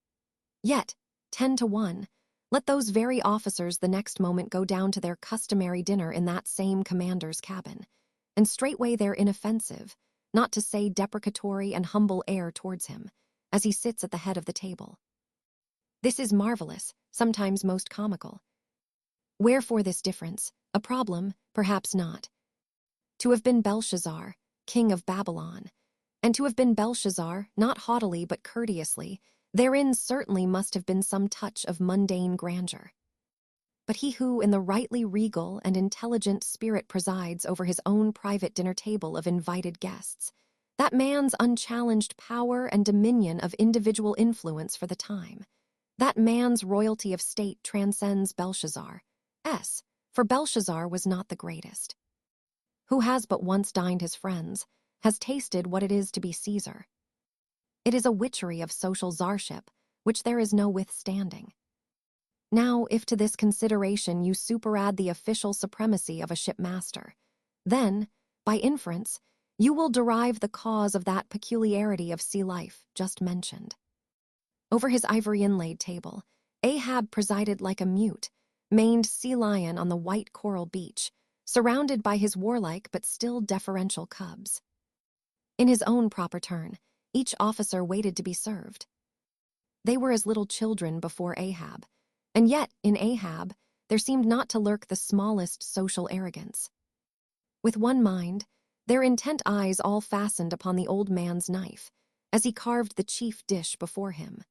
Yet, 10-1, let those very officers the next moment go down to their customary dinner in that same commander's cabin, and straightway their inoffensive, not to say deprecatory and humble air towards him, as he sits at the head of the table. This is marvelous, sometimes most comical. Wherefore this difference? A problem, perhaps not. To have been Belshazzar, king of Babylon, and to have been Belshazzar, not haughtily but courteously, therein certainly must have been some touch of mundane grandeur. But he who in the rightly regal and intelligent spirit presides over his own private dinner table of invited guests, that man's unchallenged power and dominion of individual influence for the time, that man's royalty of state transcends Belshazzar's, for Belshazzar was not the greatest. Who has but once dined his friends, has tasted what it is to be Caesar. It is a witchery of social czarship, which there is no withstanding. Now, if to this consideration you superadd the official supremacy of a shipmaster, then, by inference, you will derive the cause of that peculiarity of sea life just mentioned. Over his ivory inlaid table, Ahab presided like a mute, maned sea lion on the white coral beach, surrounded by his warlike but still deferential cubs. In his own proper turn, each officer waited to be served. They were as little children before Ahab, and yet, in Ahab, there seemed not to lurk the smallest social arrogance. With one mind, their intent eyes all fastened upon the old man's knife, as he carved the chief dish before him.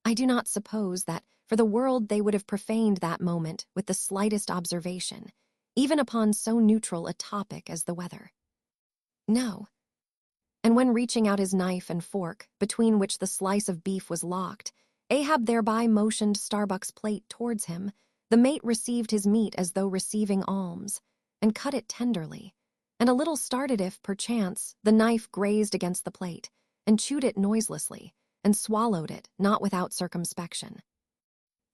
I do not suppose that, for the world, they would have profaned that moment with the slightest observation, even upon so neutral a topic as the weather. No. And when reaching out his knife and fork, between which the slice of beef was locked, Ahab thereby motioned Starbuck's plate towards him, the mate received his meat as though receiving alms, and cut it tenderly, and a little started if, perchance, the knife grazed against the plate, and chewed it noiselessly, and swallowed it, not without circumspection.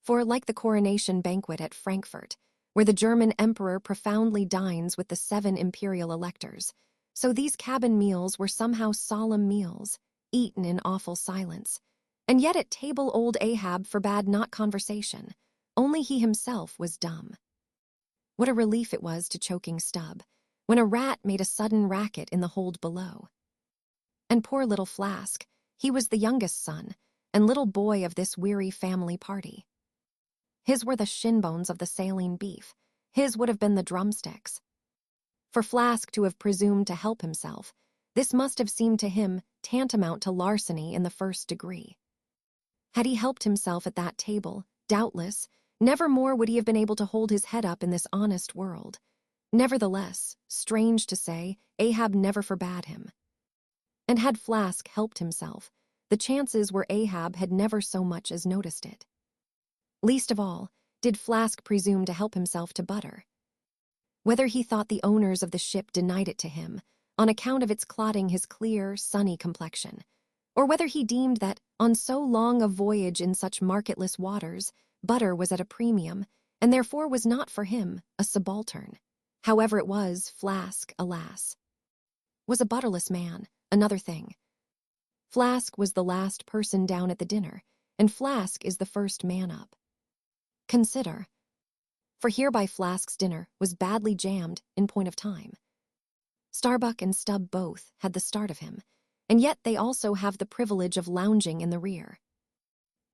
For, like the coronation banquet at Frankfurt, where the German emperor profoundly dines with the 7 imperial electors, so these cabin meals were somehow solemn meals, eaten in awful silence. And yet at table old Ahab forbade not conversation, only he himself was dumb. What a relief it was to choking Stubb, when a rat made a sudden racket in the hold below. And poor little Flask, he was the youngest son, and little boy of this weary family party. His were the shin bones of the saline beef, his would have been the drumsticks. For Flask to have presumed to help himself, this must have seemed to him tantamount to larceny in the 1st degree. Had he helped himself at that table, doubtless, never more would he have been able to hold his head up in this honest world. Nevertheless, strange to say, Ahab never forbade him. And had Flask helped himself, the chances were Ahab had never so much as noticed it. Least of all, did Flask presume to help himself to butter. Whether he thought the owners of the ship denied it to him, on account of its clotting his clear, sunny complexion, or whether he deemed that, on so long a voyage in such marketless waters, butter was at a premium, and therefore was not for him a subaltern. However it was, Flask, alas, was a butterless man, another thing. Flask was the last person down at the dinner, and Flask is the first man up. Consider. For hereby Flask's dinner was badly jammed in point of time. Starbuck and Stubb both had the start of him, and yet they also have the privilege of lounging in the rear.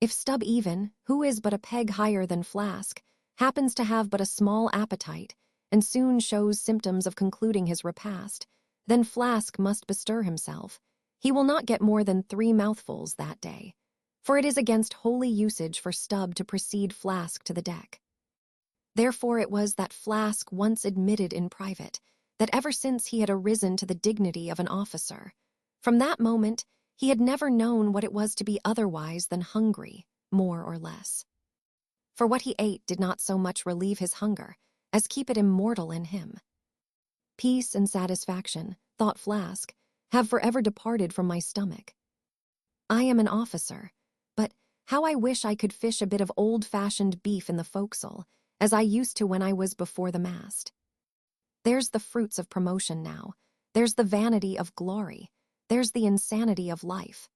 If Stubb even, who is but a peg higher than Flask, happens to have but a small appetite, and soon shows symptoms of concluding his repast, then Flask must bestir himself. He will not get more than 3 mouthfuls that day, for it is against holy usage for Stubb to precede Flask to the deck. Therefore it was that Flask once admitted in private that ever since he had arisen to the dignity of an officer, from that moment he had never known what it was to be otherwise than hungry, more or less. For what he ate did not so much relieve his hunger as keep it immortal in him. Peace and satisfaction, thought Flask, have forever departed from my stomach. I am an officer, but how I wish I could fish a bit of old-fashioned beef in the forecastle, as I used to when I was before the mast. There's the fruits of promotion now, there's the vanity of glory, there's the insanity of life.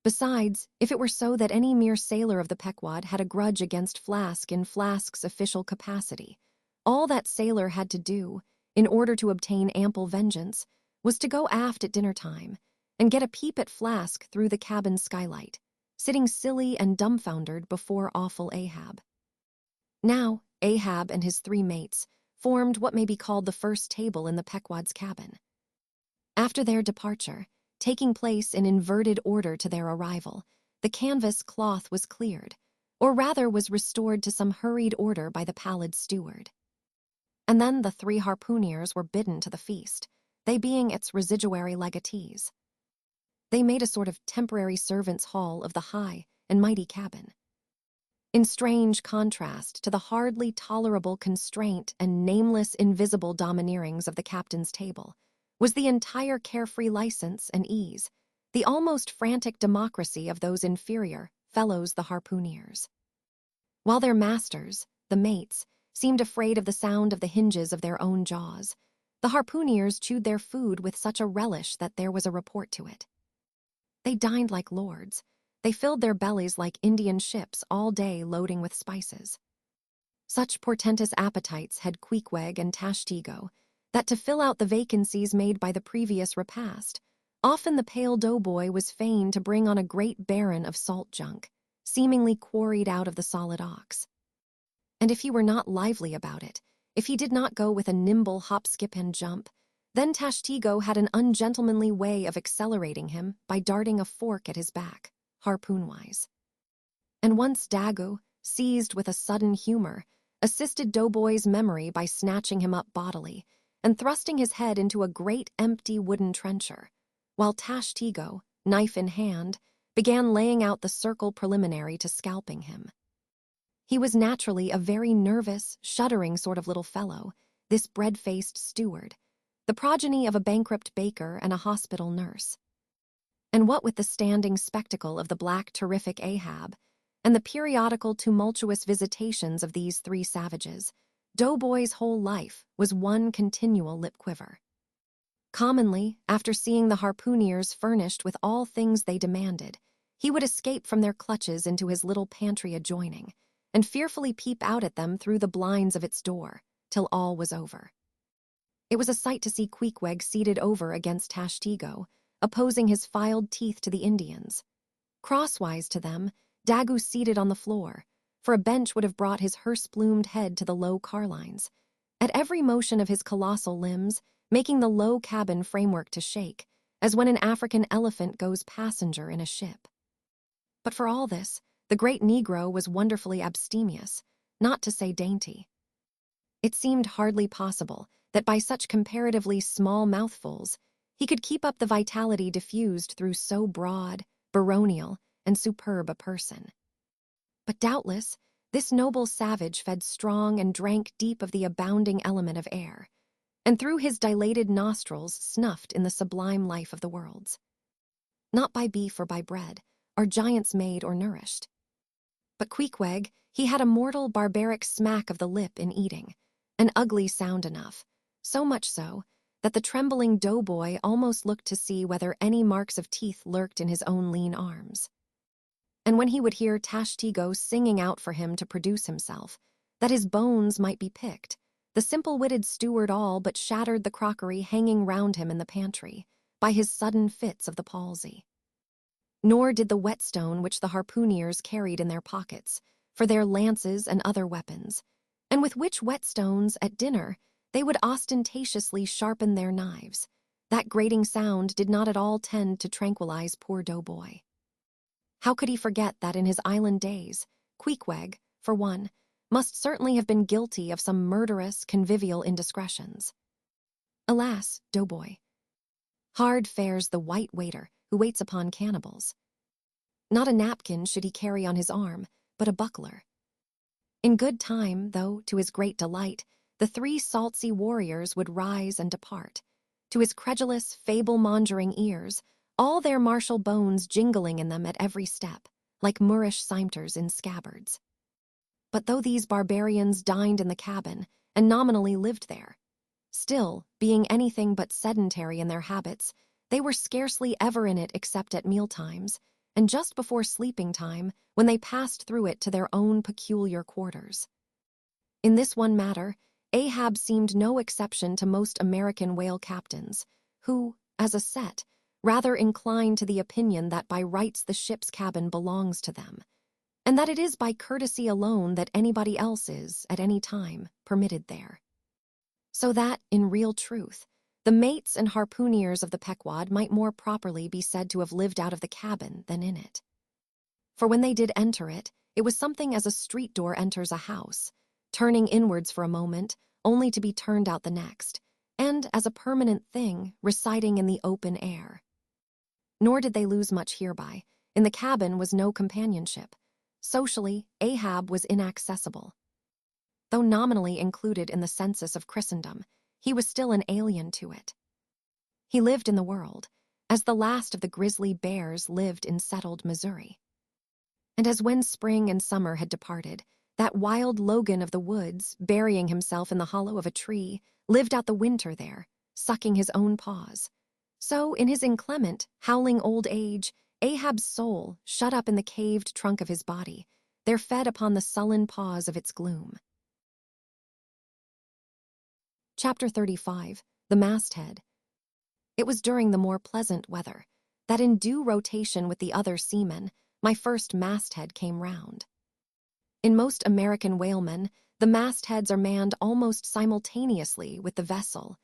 Besides, if it were so that any mere sailor of the Pequod had a grudge against Flask in Flask's official capacity, all that sailor had to do, in order to obtain ample vengeance, was to go aft at dinner time and get a peep at Flask through the cabin skylight, sitting silly and dumbfoundered before awful Ahab. Now, Ahab and his 3 mates formed what may be called the first table in the Pequod's cabin. After their departure, taking place in inverted order to their arrival, the canvas cloth was cleared, or rather was restored to some hurried order by the pallid steward. And then the 3 harpooneers were bidden to the feast, they being its residuary legatees. They made a sort of temporary servants' hall of the high and mighty cabin. In strange contrast to the hardly tolerable constraint and nameless invisible domineerings of the captain's table, was the entire carefree license and ease, the almost frantic democracy of those inferior fellows the harpooneers. While their masters, the mates, seemed afraid of the sound of the hinges of their own jaws, the harpooneers chewed their food with such a relish that there was a report to it. They dined like lords. They filled their bellies like Indian ships all day loading with spices. Such portentous appetites had Queequeg and Tashtego, that to fill out the vacancies made by the previous repast, often the pale doughboy was fain to bring on a great baron of salt junk, seemingly quarried out of the solid ox. And if he were not lively about it, if he did not go with a nimble hop, skip, and jump, then Tashtego had an ungentlemanly way of accelerating him by darting a fork at his back, harpoon-wise. And once Dago, seized with a sudden humor, assisted Doughboy's memory by snatching him up bodily and thrusting his head into a great empty wooden trencher, while Tashtego, knife in hand, began laying out the circle preliminary to scalping him. He was naturally a very nervous, shuddering sort of little fellow, this bread-faced steward, the progeny of a bankrupt baker and a hospital nurse. And what with the standing spectacle of the black terrific Ahab, and the periodical tumultuous visitations of these three savages, Doughboy's whole life was one continual lip quiver. Commonly, after seeing the harpooneers furnished with all things they demanded, he would escape from their clutches into his little pantry adjoining, and fearfully peep out at them through the blinds of its door, till all was over. It was a sight to see Queequeg seated over against Tashtego, opposing his filed teeth to the Indians. Crosswise to them, Daggoo seated on the floor, for a bench would have brought his hearse-plumed head to the low carlines. At every motion of his colossal limbs, making the low cabin framework to shake, as when an African elephant goes passenger in a ship. But for all this, the great Negro was wonderfully abstemious, not to say dainty. It seemed hardly possible that by such comparatively small mouthfuls, he could keep up the vitality diffused through so broad, baronial, and superb a person. But doubtless, this noble savage fed strong and drank deep of the abounding element of air, and through his dilated nostrils snuffed in the sublime life of the worlds. Not by beef or by bread are giants made or nourished. But Queequeg, he had a mortal barbaric smack of the lip in eating, an ugly sound enough, so much so that the trembling doughboy almost looked to see whether any marks of teeth lurked in his own lean arms. And when he would hear Tashtego singing out for him to produce himself, that his bones might be picked, the simple-witted steward all but shattered the crockery hanging round him in the pantry, by his sudden fits of the palsy. Nor did the whetstone which the harpooneers carried in their pockets, for their lances and other weapons, and with which whetstones, at dinner, they would ostentatiously sharpen their knives, that grating sound did not at all tend to tranquilize poor doughboy. How could he forget that in his island days, Queequeg, for one, must certainly have been guilty of some murderous, convivial indiscretions? Alas, doughboy! Hard fares the white waiter who waits upon cannibals. Not a napkin should he carry on his arm, but a buckler. In good time, though, to his great delight, the three salt-sea warriors would rise and depart, to his credulous, fable-mongering ears, all their martial bones jingling in them at every step, like Moorish cimeters in scabbards. But though these barbarians dined in the cabin, and nominally lived there, still, being anything but sedentary in their habits, they were scarcely ever in it except at mealtimes, and just before sleeping time, when they passed through it to their own peculiar quarters. In this one matter, Ahab seemed no exception to most American whale captains, who, as a set, rather incline to the opinion that by rights the ship's cabin belongs to them, and that it is by courtesy alone that anybody else is, at any time, permitted there. So that, in real truth, the mates and harpooneers of the Pequod might more properly be said to have lived out of the cabin than in it. For when they did enter it, it was something as a street door enters a house, turning inwards for a moment, only to be turned out the next, and, as a permanent thing, residing in the open air. Nor did they lose much hereby. In the cabin was no companionship. Socially, Ahab was inaccessible. Though nominally included in the census of Christendom, he was still an alien to it. He lived in the world, as the last of the grizzly bears lived in settled Missouri. And as when spring and summer had departed, that wild Logan of the woods, burying himself in the hollow of a tree, lived out the winter there, sucking his own paws. So, in his inclement, howling old age, Ahab's soul, shut up in the caved trunk of his body, there fed upon the sullen pause of its gloom. Chapter 35, The Masthead. It was during the more pleasant weather that, in due rotation with the other seamen, my first masthead came round. In most American whalemen, the mastheads are manned almost simultaneously with the vessel,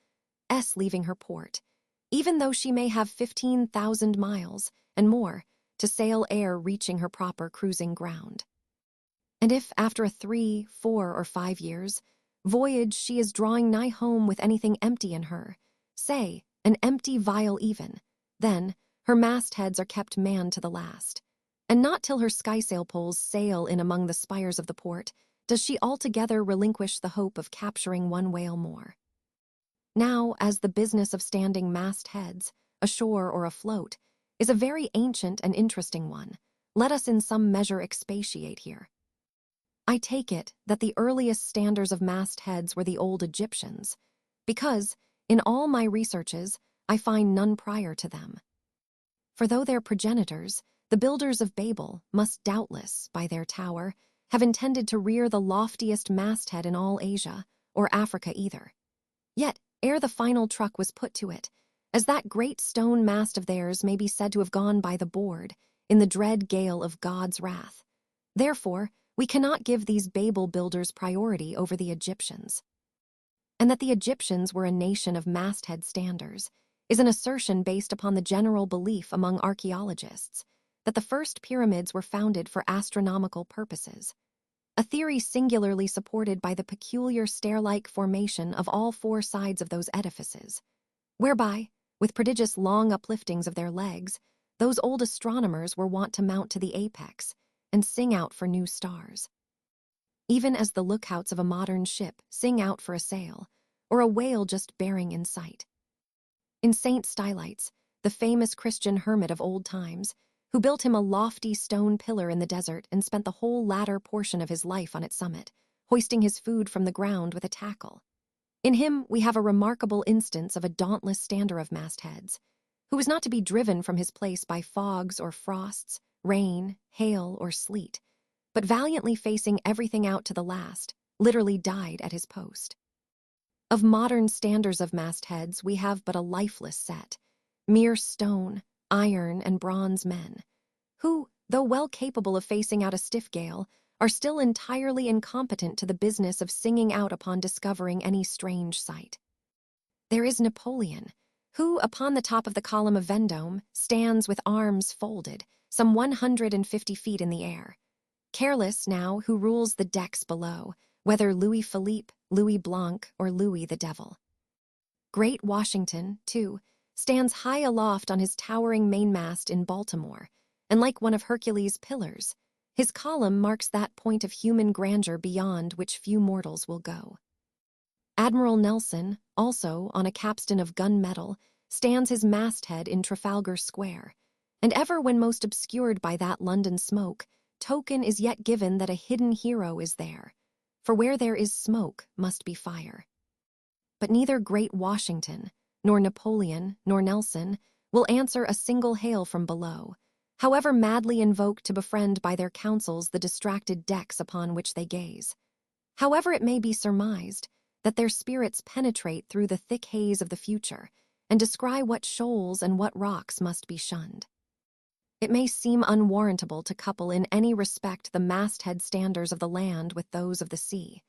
leaving her port, even though she may have 15,000 miles, and more, to sail ere reaching her proper cruising ground. And if, after a 3, 4, or 5 years' voyage, she is drawing nigh home with anything empty in her, say, an empty vial even, then her mastheads are kept manned to the last, and not till her skysail poles sail in among the spires of the port does she altogether relinquish the hope of capturing one whale more. Now, as the business of standing mastheads, ashore or afloat, is a very ancient and interesting one, let us in some measure expatiate here. I take it that the earliest standers of mastheads were the old Egyptians, because, in all my researches, I find none prior to them. For though their progenitors, the builders of Babel, must doubtless, by their tower, have intended to rear the loftiest masthead in all Asia, or Africa either, yet, ere the final truck was put to it, as that great stone mast of theirs may be said to have gone by the board, in the dread gale of God's wrath. Therefore, we cannot give these Babel builders priority over the Egyptians. And that the Egyptians were a nation of masthead standers is an assertion based upon the general belief among archaeologists that the first pyramids were founded for astronomical purposes, a theory singularly supported by the peculiar stair-like formation of all four sides of those edifices, whereby, with prodigious long upliftings of their legs, those old astronomers were wont to mount to the apex and sing out for new stars. Even as the lookouts of a modern ship sing out for a sail, or a whale just bearing in sight. In Saint Stylites, the famous Christian hermit of old times, who built him a lofty stone pillar in the desert and spent the whole latter portion of his life on its summit, hoisting his food from the ground with a tackle. In him we have a remarkable instance of a dauntless stander of mastheads, who was not to be driven from his place by fogs or frosts, rain, hail, or sleet, but valiantly facing everything out to the last, literally died at his post. Of modern standers of mastheads we have but a lifeless set, mere stone, iron, and bronze men, who, though well capable of facing out a stiff gale, are still entirely incompetent to the business of singing out upon discovering any strange sight. There is Napoleon, who, upon the top of the column of Vendôme, stands with arms folded, some 150 feet in the air. Careless, now, who rules the decks below, whether Louis Philippe, Louis Blanc, or Louis the Devil. Great Washington, too, stands high aloft on his towering mainmast in Baltimore, and like one of Hercules' pillars, his column marks that point of human grandeur beyond which few mortals will go. Admiral Nelson, also on a capstan of gun-metal, stands his masthead in Trafalgar Square, and ever when most obscured by that London smoke, token is yet given that a hidden hero is there, for where there is smoke must be fire. But neither great Washington, nor Napoleon, nor Nelson will answer a single hail from below, however madly invoked to befriend by their counsels the distracted decks upon which they gaze. However it may be surmised that their spirits penetrate through the thick haze of the future and descry what shoals and what rocks must be shunned. It may seem unwarrantable to couple in any respect the masthead standers of the land with those of the sea,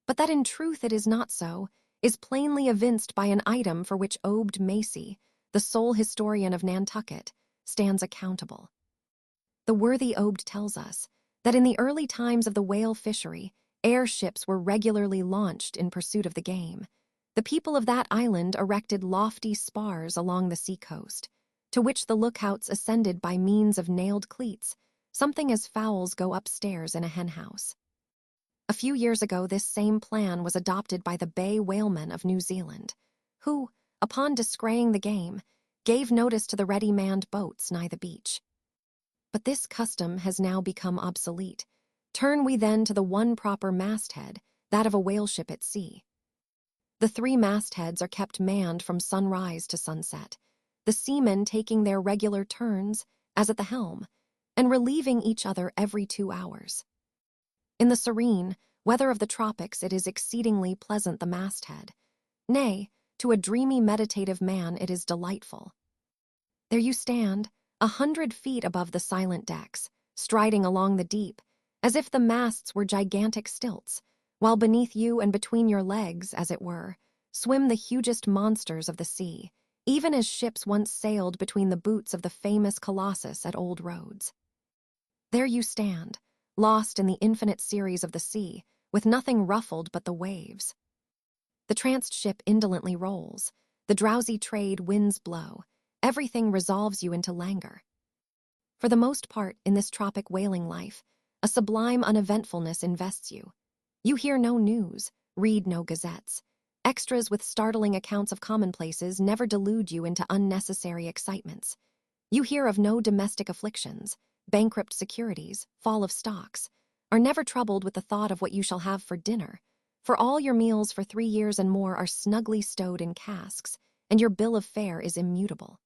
but that in truth it is not so is plainly evinced by an item for which Obed Macy, the sole historian of Nantucket, stands accountable. The worthy Obed tells us that in the early times of the whale fishery, airships were regularly launched in pursuit of the game. The people of that island erected lofty spars along the sea-coast, to which the lookouts ascended by means of nailed cleats, something as fowls go upstairs in a henhouse. A few years ago this same plan was adopted by the bay whalemen of New Zealand, who, upon descrying the game, gave notice to the ready-manned boats nigh the beach. But this custom has now become obsolete. Turn we then to the one proper masthead, that of a whaleship at sea. The 3 mastheads are kept manned from sunrise to sunset, the seamen taking their regular turns, as at the helm, and relieving each other every 2 hours. In the serene weather of the tropics it is exceedingly pleasant the masthead. Nay, to a dreamy meditative man it is delightful. There you stand, 100 feet above the silent decks, striding along the deep, as if the masts were gigantic stilts, while beneath you and between your legs, as it were, swim the hugest monsters of the sea, even as ships once sailed between the boots of the famous Colossus at Old Rhodes. There you stand, lost in the infinite series of the sea, with nothing ruffled but the waves. The tranced ship indolently rolls, the drowsy trade winds blow, everything resolves you into languor. For the most part in this tropic whaling life, a sublime uneventfulness invests you. You hear no news, read no gazettes, Extras with startling accounts of commonplaces never delude you into unnecessary excitements. You hear of no domestic afflictions, bankrupt securities, fall of stocks, are never troubled with the thought of what you shall have for dinner, for all your meals for 3 years and more are snugly stowed in casks, and your bill of fare is immutable.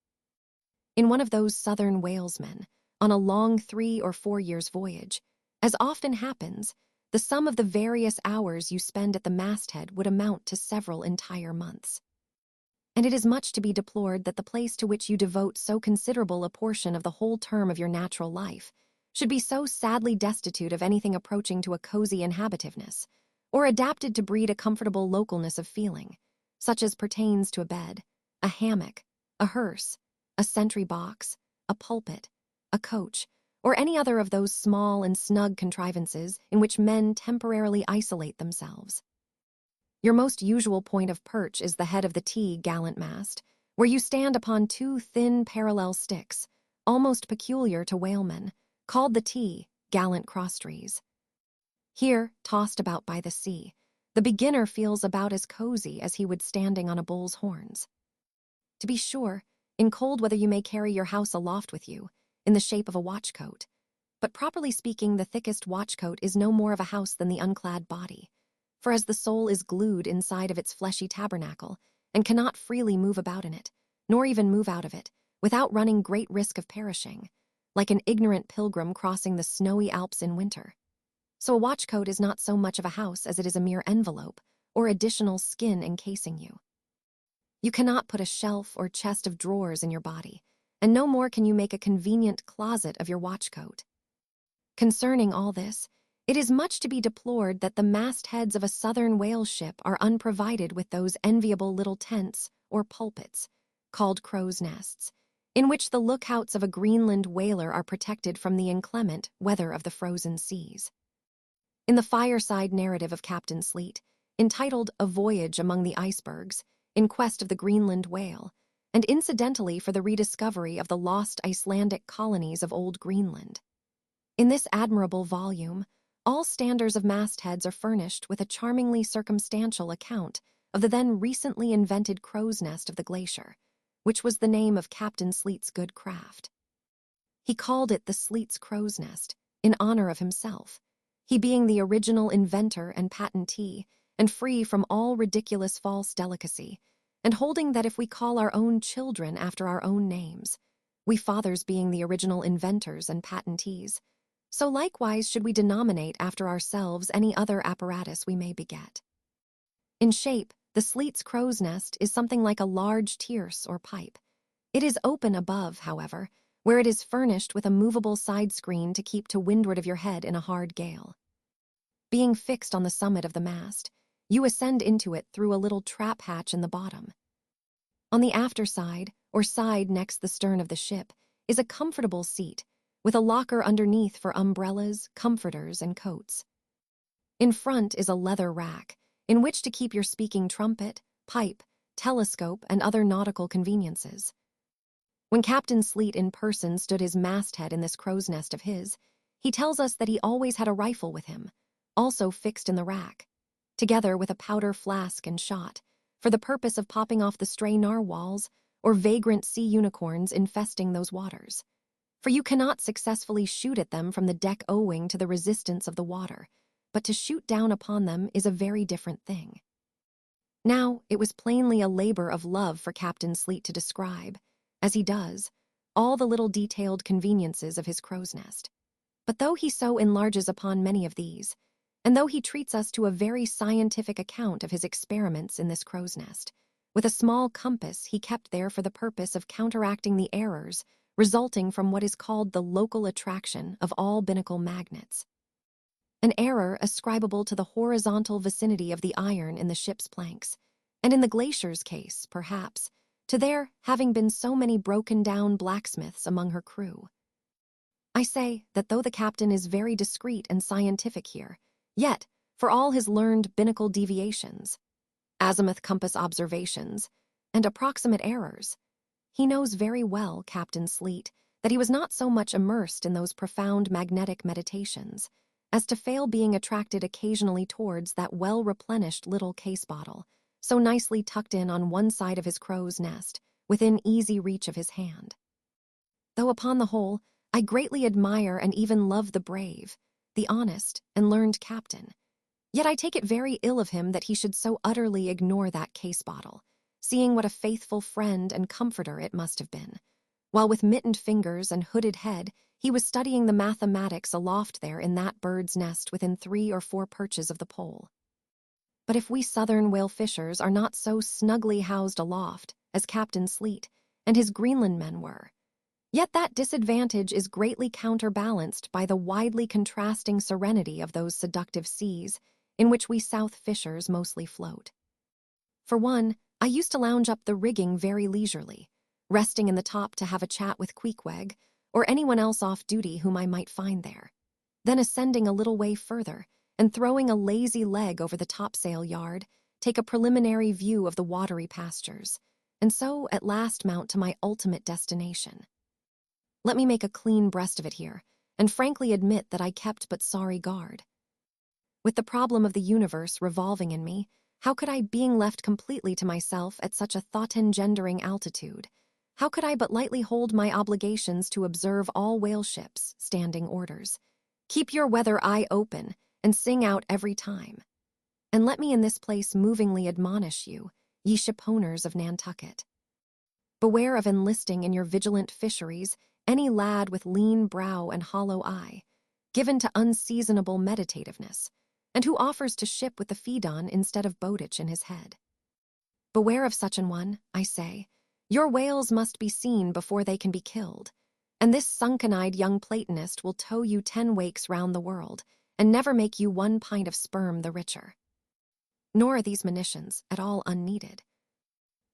In one of those southern whalesmen, on a long 3 or 4 years' voyage, as often happens, the sum of the various hours you spend at the masthead would amount to several entire months. And it is much to be deplored that the place to which you devote so considerable a portion of the whole term of your natural life should be so sadly destitute of anything approaching to a cozy inhabitiveness, or adapted to breed a comfortable localness of feeling, such as pertains to a bed, a hammock, a hearse, a sentry box, a pulpit, a coach, or any other of those small and snug contrivances in which men temporarily isolate themselves. Your most usual point of perch is the head of the T-gallant mast, where you stand upon 2 thin parallel sticks, almost peculiar to whalemen, called the T-gallant crosstrees. Here, tossed about by the sea, the beginner feels about as cozy as he would standing on a bull's horns. To be sure, in cold weather you may carry your house aloft with you, in the shape of a watchcoat, but properly speaking the thickest watchcoat is no more of a house than the unclad body, for as the soul is glued inside of its fleshy tabernacle, and cannot freely move about in it, nor even move out of it, without running great risk of perishing, like an ignorant pilgrim crossing the snowy Alps in winter, so a watchcoat is not so much of a house as it is a mere envelope, or additional skin encasing you. You cannot put a shelf or chest of drawers in your body, and no more can you make a convenient closet of your watchcoat. Concerning all this, it is much to be deplored that the mastheads of a southern whale ship are unprovided with those enviable little tents, or pulpits, called crow's nests, in which the lookouts of a Greenland whaler are protected from the inclement weather of the frozen seas. In the fireside narrative of Captain Sleet, entitled A Voyage Among the Icebergs, in quest of the Greenland whale, and incidentally for the rediscovery of the lost Icelandic colonies of Old Greenland. In this admirable volume, all standers of mastheads are furnished with a charmingly circumstantial account of the then recently invented crow's nest of the glacier, which was the name of Captain Sleet's good craft. He called it the Sleet's crow's nest, in honor of himself, he being the original inventor and patentee, and free from all ridiculous false delicacy, and holding that if we call our own children after our own names, we fathers being the original inventors and patentees, so likewise should we denominate after ourselves any other apparatus we may beget. In shape, the Sleet's crow's nest is something like a large tierce or pipe. It is open above, however, where it is furnished with a movable side screen to keep to windward of your head in a hard gale. Being fixed on the summit of the mast, you ascend into it through a little trap hatch in the bottom. On the after side, or side next the stern of the ship, is a comfortable seat, with a locker underneath for umbrellas, comforters, and coats. In front is a leather rack, in which to keep your speaking trumpet, pipe, telescope, and other nautical conveniences. When Captain Sleet in person stood his masthead in this crow's nest of his, he tells us that he always had a rifle with him, also fixed in the rack, together with a powder flask and shot, for the purpose of popping off the stray narwhals or vagrant sea unicorns infesting those waters. For you cannot successfully shoot at them from the deck owing to the resistance of the water, but to shoot down upon them is a very different thing. Now, it was plainly a labor of love for Captain Sleet to describe, as he does, all the little detailed conveniences of his crow's nest. But though he so enlarges upon many of these, and though he treats us to a very scientific account of his experiments in this crow's nest, with a small compass he kept there for the purpose of counteracting the errors resulting from what is called the local attraction of all binnacle magnets, an error ascribable to the horizontal vicinity of the iron in the ship's planks, and in the glacier's case, perhaps, to there having been so many broken-down blacksmiths among her crew. I say that though the captain is very discreet and scientific here, yet, for all his learned binnacle deviations, azimuth compass observations, and approximate errors, he knows very well, Captain Sleet, that he was not so much immersed in those profound magnetic meditations as to fail being attracted occasionally towards that well-replenished little case bottle, so nicely tucked in on one side of his crow's nest, within easy reach of his hand. Though upon the whole, I greatly admire and even love the brave, the honest, and learned captain. Yet I take it very ill of him that he should so utterly ignore that case bottle, seeing what a faithful friend and comforter it must have been, while with mittened fingers and hooded head he was studying the mathematics aloft there in that bird's nest within 3 or 4 perches of the pole. But if we southern whale fishers are not so snugly housed aloft as Captain Sleet and his Greenland men were, yet that disadvantage is greatly counterbalanced by the widely contrasting serenity of those seductive seas in which we South fishers mostly float. For one, I used to lounge up the rigging very leisurely, resting in the top to have a chat with Queequeg or anyone else off duty whom I might find there, then ascending a little way further and throwing a lazy leg over the topsail yard, take a preliminary view of the watery pastures, and so at last mount to my ultimate destination. Let me make a clean breast of it here, and frankly admit that I kept but sorry guard. With the problem of the universe revolving in me, how could I, being left completely to myself at such a thought-engendering altitude, how could I but lightly hold my obligations to observe all whale ships' standing orders? Keep your weather eye open, and sing out every time. And let me in this place movingly admonish you, ye shipowners of Nantucket. Beware of enlisting in your vigilant fisheries any lad with lean brow and hollow eye, given to unseasonable meditativeness, and who offers to ship with the feed-on instead of boatage in his head. Beware of such an one, I say. Your whales must be seen before they can be killed, and this sunken-eyed young Platonist will tow you 10 wakes round the world, and never make you 1 pint of sperm the richer. Nor are these monitions at all unneeded.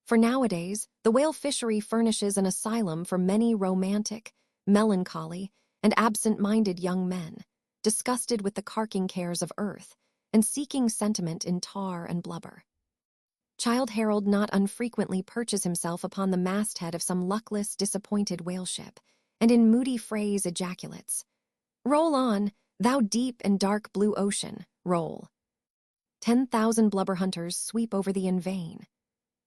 For nowadays, the whale fishery furnishes an asylum for many romantic, melancholy, and absent-minded young men, disgusted with the carking cares of earth, and seeking sentiment in tar and blubber. Childe Harold not unfrequently perches himself upon the masthead of some luckless, disappointed whale ship, and in moody phrase ejaculates, "Roll on, thou deep and dark blue ocean, roll." 10,000 blubber hunters sweep over thee in vain.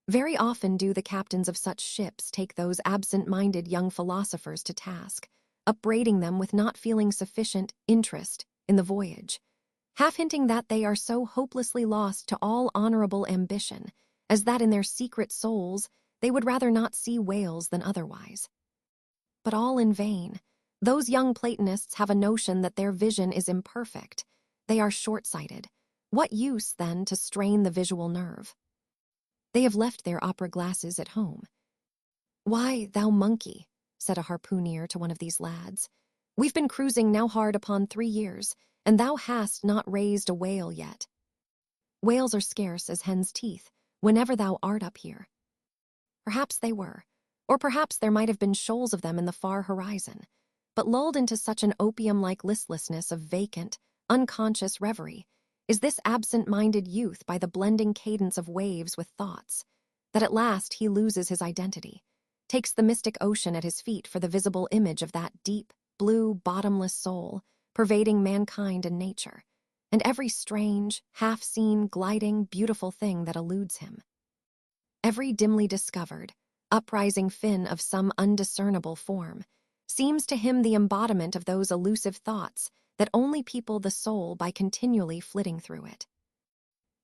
Very often do the captains of such ships take those absent-minded young philosophers to task, upbraiding them with not feeling sufficient interest in the voyage, half hinting that they are so hopelessly lost to all honorable ambition as that in their secret souls they would rather not see whales than otherwise. But all in vain. Those young Platonists have a notion that their vision is imperfect. They are short-sighted. What use, then, to strain the visual nerve? They have left their opera glasses at home. "Why, thou monkey," said a harpooner to one of these lads, "we've been cruising now hard upon 3 years, and thou hast not raised a whale yet. Whales are scarce as hen's teeth whenever thou art up here." Perhaps they were, or perhaps there might have been shoals of them in the far horizon, but lulled into such an opium-like listlessness of vacant, unconscious reverie is this absent-minded youth by the blending cadence of waves with thoughts, that at last he loses his identity, takes the mystic ocean at his feet for the visible image of that deep, blue, bottomless soul pervading mankind and nature, and every strange, half-seen, gliding, beautiful thing that eludes him. Every dimly discovered, uprising fin of some undiscernible form seems to him the embodiment of those elusive thoughts that only people the soul by continually flitting through it.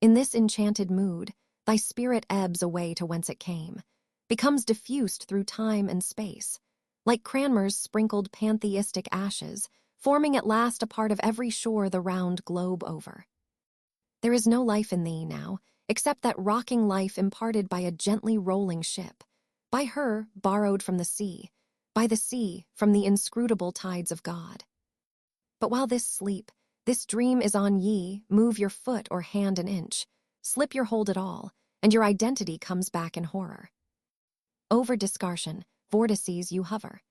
In this enchanted mood, thy spirit ebbs away to whence it came, becomes diffused through time and space, like Cranmer's sprinkled pantheistic ashes, forming at last a part of every shore the round globe over. There is no life in thee now, except that rocking life imparted by a gently rolling ship, by her borrowed from the sea, by the sea from the inscrutable tides of God. But while this sleep, this dream is on ye, move your foot or hand an inch, slip your hold at all, and your identity comes back in horror. Over Discartion, vortices you hover.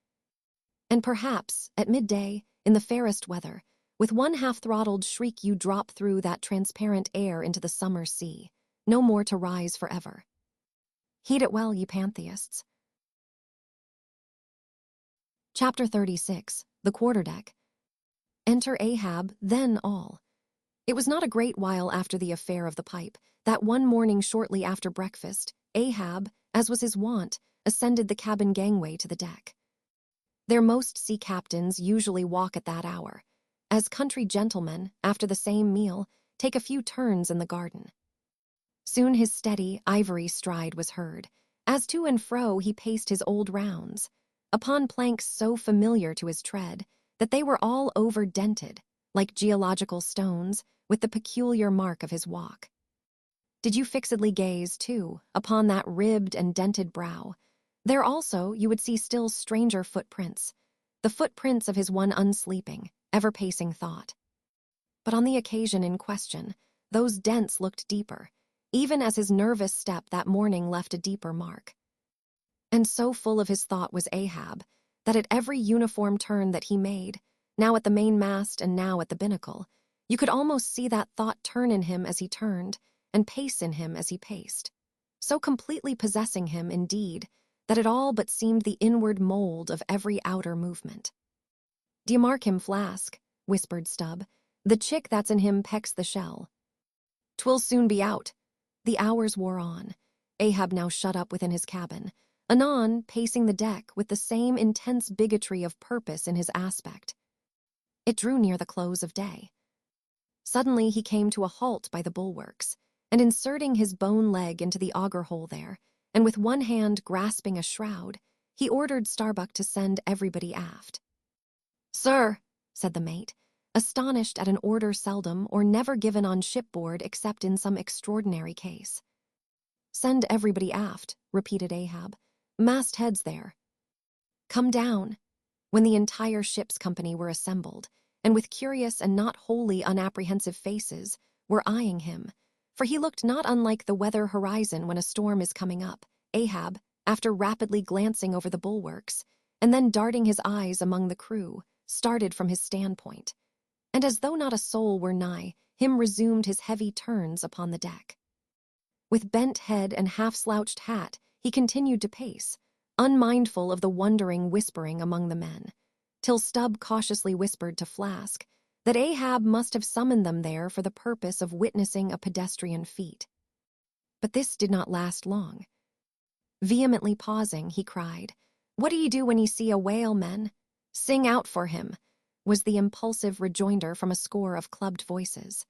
And perhaps, at midday, in the fairest weather, with one half-throttled shriek you drop through that transparent air into the summer sea, no more to rise forever. Heed it well, ye pantheists. Chapter 36, The Quarterdeck. Enter Ahab, then all. It was not a great while after the affair of the pipe that one morning shortly after breakfast, Ahab, as was his wont, ascended the cabin gangway to the deck. There most sea captains usually walk at that hour, as country gentlemen, after the same meal, take a few turns in the garden. Soon his steady, ivory stride was heard, as to and fro he paced his old rounds, upon planks so familiar to his tread that they were all over-dented, like geological stones, with the peculiar mark of his walk. Did you fixedly gaze, too, upon that ribbed and dented brow, there also you would see still stranger footprints, the footprints of his one unsleeping, ever-pacing thought. But on the occasion in question, those dents looked deeper, even as his nervous step that morning left a deeper mark. And so full of his thought was Ahab, that at every uniform turn that he made, now at the mainmast and now at the binnacle, you could almost see that thought turn in him as he turned, and pace in him as he paced, so completely possessing him, indeed, that it all but seemed the inward mold of every outer movement. "D'ye mark him, Flask?" whispered Stubb. "The chick that's in him pecks the shell. 'Twill soon be out." The hours wore on, Ahab now shut up within his cabin, anon pacing the deck with the same intense bigotry of purpose in his aspect. It drew near the close of day. Suddenly he came to a halt by the bulwarks, and inserting his bone leg into the auger hole there, and with one hand grasping a shroud, he ordered Starbuck to send everybody aft. "Sir," said the mate, astonished at an order seldom or never given on shipboard except in some extraordinary case. "Send everybody aft," repeated Ahab. "Mastheads there." "Come down." When the entire ship's company were assembled, and with curious and not wholly unapprehensive faces, were eyeing him, for he looked not unlike the weather horizon when a storm is coming up, Ahab, after rapidly glancing over the bulwarks, and then darting his eyes among the crew, started from his standpoint, and as though not a soul were nigh, him resumed his heavy turns upon the deck. With bent head and half-slouched hat, he continued to pace, unmindful of the wondering whispering among the men, till Stubb cautiously whispered to Flask that Ahab must have summoned them there for the purpose of witnessing a pedestrian feat. But this did not last long. Vehemently pausing, he cried, "What do ye do when ye see a whale, men? Sing out for him," was the impulsive rejoinder from a score of clubbed voices.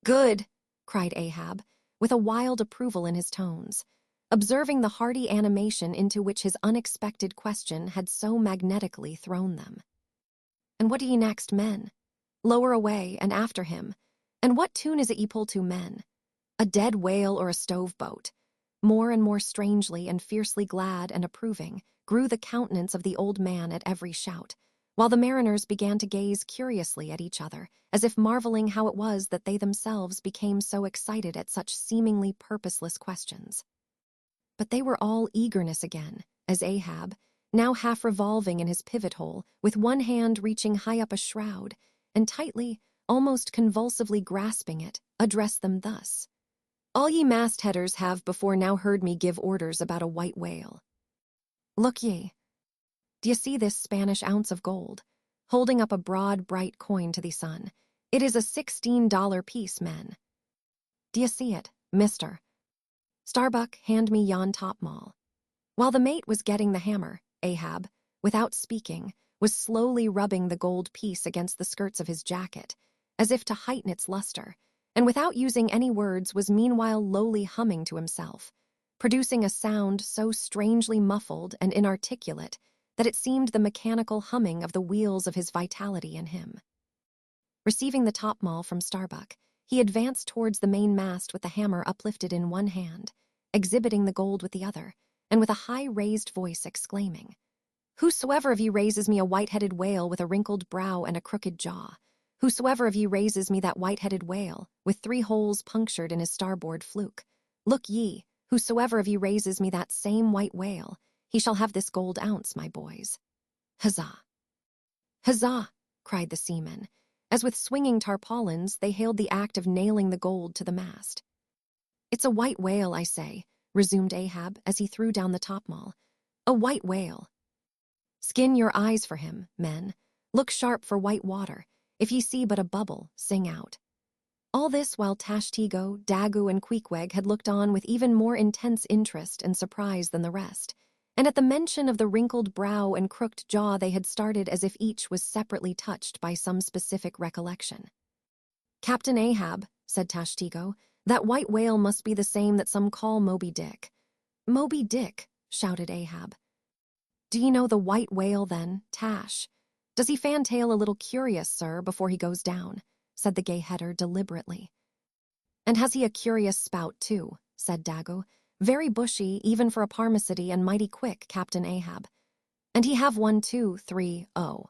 "Good," cried Ahab, with a wild approval in his tones, observing the hearty animation into which his unexpected question had so magnetically thrown them. "And what do ye next, men? Lower away, and after him. And what tune is it ye pull to, men? A dead whale or a stove-boat?" More and more strangely and fiercely glad and approving grew the countenance of the old man at every shout, while the mariners began to gaze curiously at each other, as if marveling how it was that they themselves became so excited at such seemingly purposeless questions. But they were all eagerness again, as Ahab, now half revolving in his pivot hole, with one hand reaching high up a shroud, and tightly, almost convulsively grasping it, addressed them thus: "All ye mastheaders have before now heard me give orders about a white whale. Look ye, d'ye see this Spanish ounce of gold?" Holding up a broad, bright coin to the sun. "It is a $16 piece, men. D'ye see it, mister? Starbuck, hand me yon topmaul." While the mate was getting the hammer, Ahab, without speaking, was slowly rubbing the gold piece against the skirts of his jacket, as if to heighten its luster, and without using any words was meanwhile lowly humming to himself, producing a sound so strangely muffled and inarticulate that it seemed the mechanical humming of the wheels of his vitality in him. Receiving the topmaul from Starbuck, he advanced towards the mainmast with the hammer uplifted in one hand, exhibiting the gold with the other, and with a high-raised voice exclaiming, "Whosoever of ye raises me a white-headed whale with a wrinkled brow and a crooked jaw, whosoever of ye raises me that white-headed whale, with 3 holes punctured in his starboard fluke, look ye, whosoever of ye raises me that same white whale, he shall have this gold ounce, my boys." "Huzzah! Huzzah!" cried the seamen, as with swinging tarpaulins they hailed the act of nailing the gold to the mast. "It's a white whale, I say," resumed Ahab as he threw down the topmaul. "A white whale. Skin your eyes for him, men. Look sharp for white water. If ye see but a bubble, sing out. All this while Tashtigo, Dagu, and Queequeg had looked on with even more intense interest and surprise than the rest, and at the mention of the wrinkled brow and crooked jaw they had started as if each was separately touched by some specific recollection. "Captain Ahab," said Tashtigo, "that white whale must be the same that some call Moby Dick." "Moby Dick," shouted Ahab. "Do ye know the white whale, then, Tash? Does he fantail a little curious, sir, before he goes down?" said the gay-header deliberately. "And has he a curious spout, too?" said Dago. "Very bushy, even for a parmacety, and mighty quick, Captain Ahab. And he have 1, 2, 3, oh.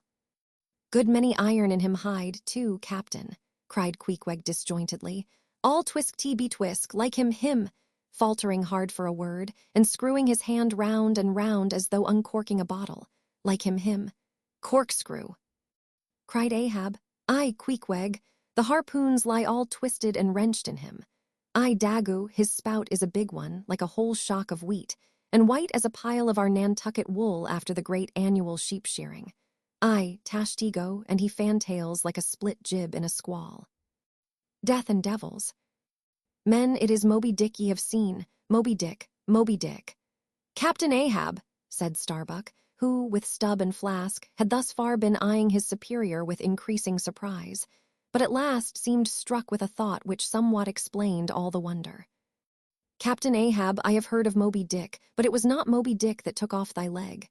Good many iron in him hide, too, Captain," cried Queequeg disjointedly. "All twisk-tee-be-twisk, like him, faltering hard for a word, and screwing his hand round and round as though uncorking a bottle. Like him. Corkscrew," cried Ahab. "Aye, Queequeg, the harpoons lie all twisted and wrenched in him. Aye, Dagu, his spout is a big one, like a whole shock of wheat, and white as a pile of our Nantucket wool after the great annual sheep-shearing. Aye, Tashtigo, and he fantails like a split jib in a squall. Death and devils. Men, it is Moby Dick ye have seen, Moby Dick, Moby Dick." "Captain Ahab," said Starbuck, who, with Stub and Flask, had thus far been eyeing his superior with increasing surprise, but at last seemed struck with a thought which somewhat explained all the wonder. "Captain Ahab, I have heard of Moby Dick, but it was not Moby Dick that took off thy leg."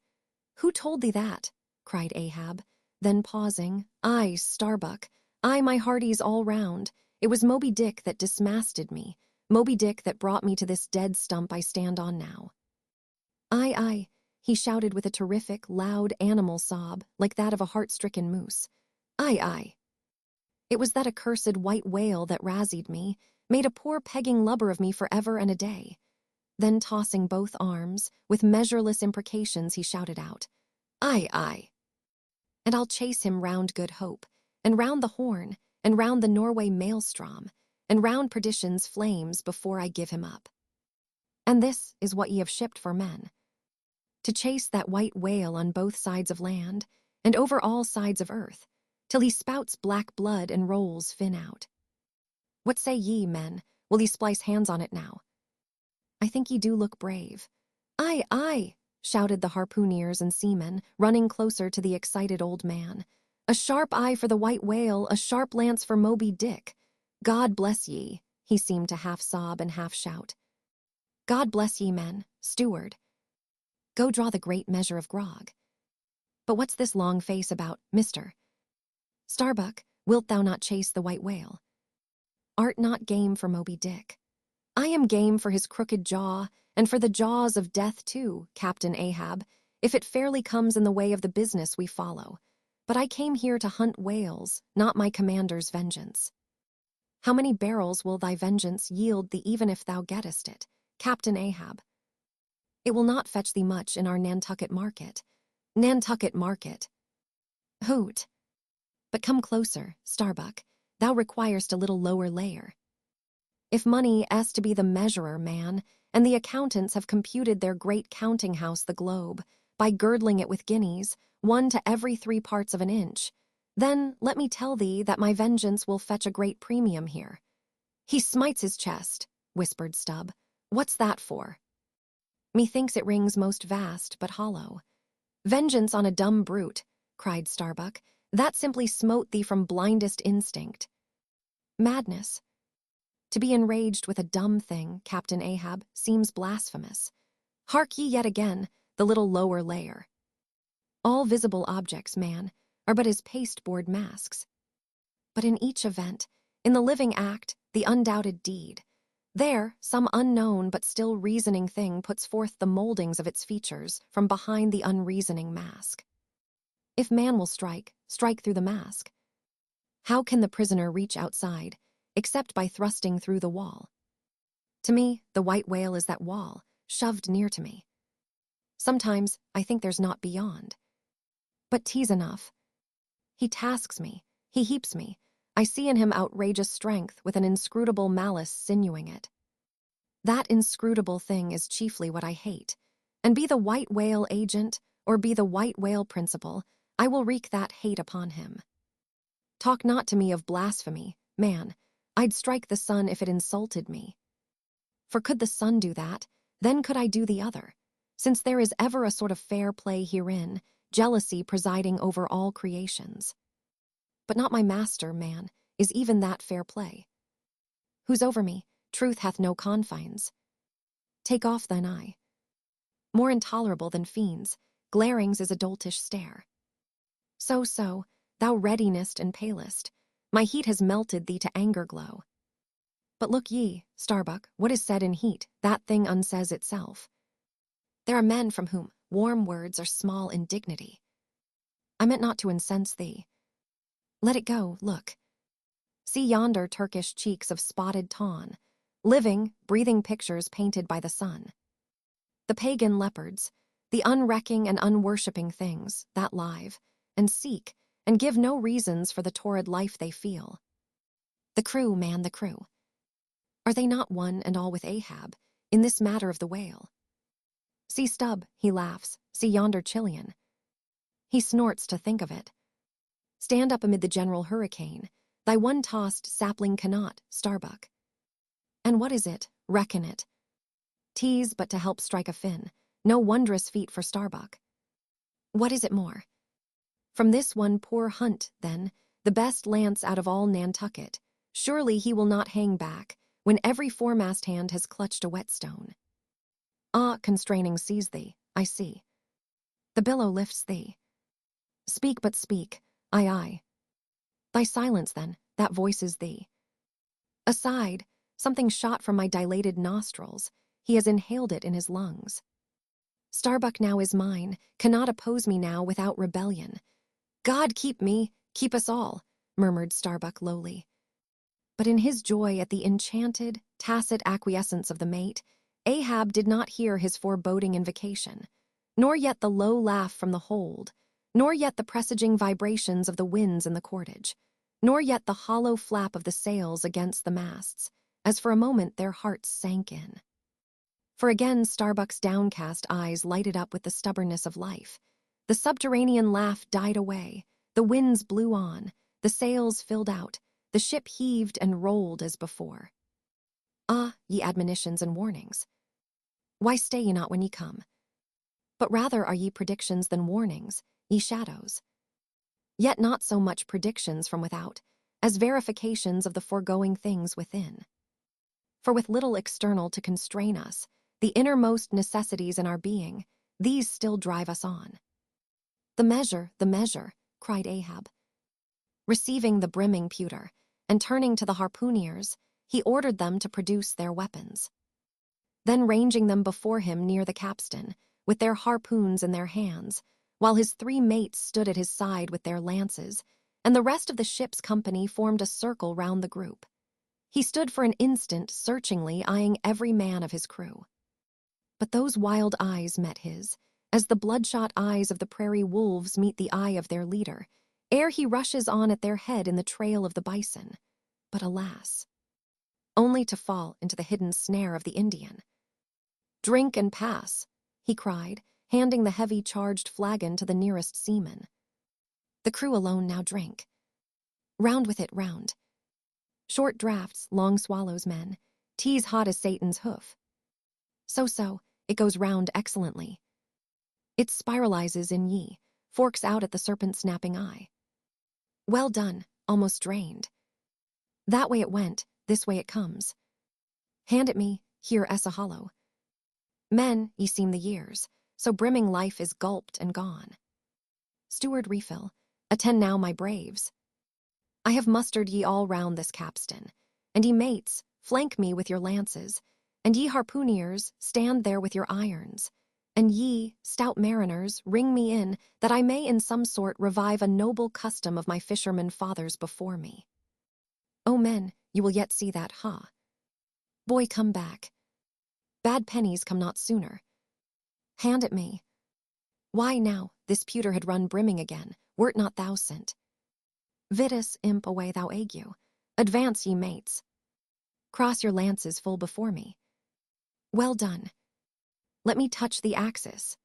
"Who told thee that?" cried Ahab. Then pausing, "Aye, Starbuck, aye, my hearties all round. It was Moby Dick that dismasted me, Moby Dick that brought me to this dead stump I stand on now." "Aye, aye," he shouted with a terrific, loud animal sob, like that of a heart-stricken moose. "Aye, aye. It was that accursed white whale that razzied me, made a poor pegging lubber of me for ever and a day." Then tossing both arms, with measureless imprecations he shouted out, "Aye, aye. And I'll chase him round Good Hope, and round the Horn, and round the Norway maelstrom, and round perdition's flames before I give him up. And this is what ye have shipped for men. To chase that white whale on both sides of land, and over all sides of earth, till he spouts black blood and rolls fin out. What say ye, men? Will ye splice hands on it now? I think ye do look brave." "Aye, aye," shouted the harpooneers and seamen, running closer to the excited old man. "A sharp eye for the white whale, a sharp lance for Moby Dick. God bless ye," he seemed to half sob and half shout. "God bless ye, men. Steward, go draw the great measure of grog. But what's this long face about, mister? Starbuck, wilt thou not chase the white whale? Art not game for Moby Dick?" "I am game for his crooked jaw, and for the jaws of death too, Captain Ahab, if it fairly comes in the way of the business we follow. But I came here to hunt whales, not my commander's vengeance." "How many barrels will thy vengeance yield thee even if thou gettest it, Captain Ahab?" "It will not fetch thee much in our Nantucket market." "Nantucket market! Hoot! But come closer, Starbuck, thou requirest a little lower layer. If money is to be the measurer, man, and the accountants have computed their great counting house the globe, by girdling it with guineas, 1 to every 3 parts of an inch, then let me tell thee that my vengeance will fetch a great premium here." "He smites his chest," whispered Stub. "What's that for?" "Methinks it rings most vast, but hollow." "Vengeance on a dumb brute," cried Starbuck. "That simply smote thee from blindest instinct." "Madness. To be enraged with a dumb thing, Captain Ahab, seems blasphemous. Hark ye yet again, the little lower layer. All visible objects, man, are but as pasteboard masks. But in each event, in the living act, the undoubted deed, there some unknown but still reasoning thing puts forth the moldings of its features from behind the unreasoning mask. If man will strike through the mask. How can the prisoner reach outside, except by thrusting through the wall? To me, the white whale is that wall, shoved near to me. Sometimes I think there's naught beyond. But 'tis enough. He tasks me, he heaps me. I see in him outrageous strength with an inscrutable malice sinewing it. That inscrutable thing is chiefly what I hate, and be the white whale agent, or be the white whale principal, I will wreak that hate upon him. Talk not to me of blasphemy, man. I'd strike the sun if it insulted me. For could the sun do that, then could I do the other, since there is ever a sort of fair play herein, jealousy presiding over all creations. But not my master, man, is even that fair play. Who's over me, truth hath no confines. Take off thine eye. More intolerable than fiends, glarings is a doltish stare. So, thou readinest and palest, my heat has melted thee to anger glow. But look ye, Starbuck, what is said in heat, that thing unsays itself. There are men from whom warm words are small indignity. I meant not to incense thee. Let it go, look. See yonder Turkish cheeks of spotted tawn, living, breathing pictures painted by the sun. The pagan leopards, the unrecking and unworshipping things, that live, and seek, and give no reasons for the torrid life they feel. The crew, man, the crew. Are they not one and all with Ahab, in this matter of the whale? See Stubb, he laughs, see yonder Chilean. He snorts to think of it. Stand up amid the general hurricane, thy one-tossed sapling cannot, Starbuck. And what is it, reckon it? Tease but to help strike a fin, no wondrous feat for Starbuck. What is it more? From this one poor hunt, then, the best lance out of all Nantucket, surely he will not hang back, when every foremast hand has clutched a whetstone. Ah, constraining seize thee, I see. The billow lifts thee. Speak but speak, aye. Thy silence, then, that voices thee. Aside, something shot from my dilated nostrils, he has inhaled it in his lungs. Starbuck now is mine, cannot oppose me now without rebellion. God keep me, keep us all, murmured Starbuck lowly. But in his joy at the enchanted, tacit acquiescence of the mate, Ahab did not hear his foreboding invocation, nor yet the low laugh from the hold, nor yet the presaging vibrations of the winds in the cordage, nor yet the hollow flap of the sails against the masts, as for a moment their hearts sank in. For again Starbuck's downcast eyes lighted up with the stubbornness of life. The subterranean laugh died away, the winds blew on, the sails filled out, the ship heaved and rolled as before. Ah, ye admonitions and warnings! Why stay ye not when ye come? But rather are ye predictions than warnings, ye shadows. Yet not so much predictions from without, as verifications of the foregoing things within. For with little external to constrain us, the innermost necessities in our being, these still drive us on. The measure, cried Ahab. Receiving the brimming pewter, and turning to the harpooneers, he ordered them to produce their weapons. Then ranging them before him near the capstan, with their harpoons in their hands, while his 3 mates stood at his side with their lances, and the rest of the ship's company formed a circle round the group. He stood for an instant searchingly eyeing every man of his crew. But those wild eyes met his, as the bloodshot eyes of the prairie wolves meet the eye of their leader, ere he rushes on at their head in the trail of the bison. But alas, only to fall into the hidden snare of the Indian. "Drink and pass," he cried, handing the heavy charged flagon to the nearest seaman. The crew alone now drank. Round with it, round. Short draughts, long swallows, men. Tea's hot as Satan's hoof. So, it goes round excellently. It spiralizes in ye, forks out at the serpent snapping eye. Well done, almost drained. That way it went, this way it comes. Hand it me, here a hollow. Men, ye seem the years, so brimming life is gulped and gone. Steward refill, attend now my braves. I have mustered ye all round this capstan, and ye mates, flank me with your lances, and ye harpooneers, stand there with your irons, and ye, stout mariners, ring me in, that I may in some sort revive a noble custom of my fisherman fathers before me. O men, you will yet see that, ha? Boy, come back. Bad pennies come not sooner. Hand it me. Why now, this pewter had run brimming again, wert not thou sent. Vitus, imp, away thou ague. Advance, ye mates. Cross your lances full before me. Well done. Let me touch the axis.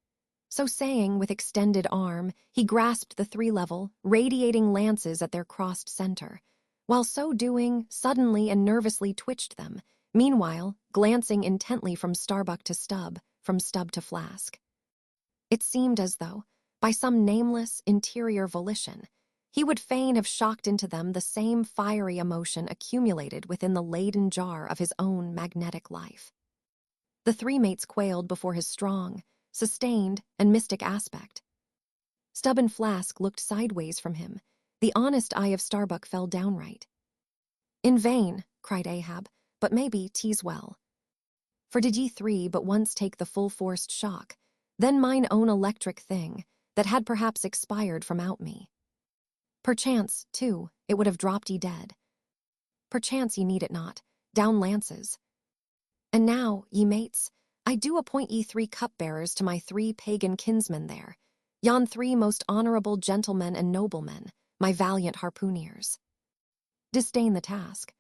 So saying, with extended arm, he grasped the 3 level, radiating lances at their crossed center, While so doing, suddenly and nervously twitched them, meanwhile glancing intently from Starbuck to Stubb, from Stubb to Flask. It seemed as though, by some nameless, interior volition, he would fain have shocked into them the same fiery emotion accumulated within the laden jar of his own magnetic life. The three mates quailed before his strong, sustained, and mystic aspect. Stubb and Flask looked sideways from him. The honest eye of Starbuck fell downright. "In vain," cried Ahab, "but maybe 'tis well. For did ye three but once take the full-forced shock, then mine own electric thing, that had perhaps expired from out me. Perchance, too, it would have dropped ye dead. Perchance ye need it not, down lances. And now, ye mates, I do appoint ye 3 cupbearers to my 3 pagan kinsmen there, yon 3 most honorable gentlemen and noblemen, my valiant harpooneers. Disdain the task.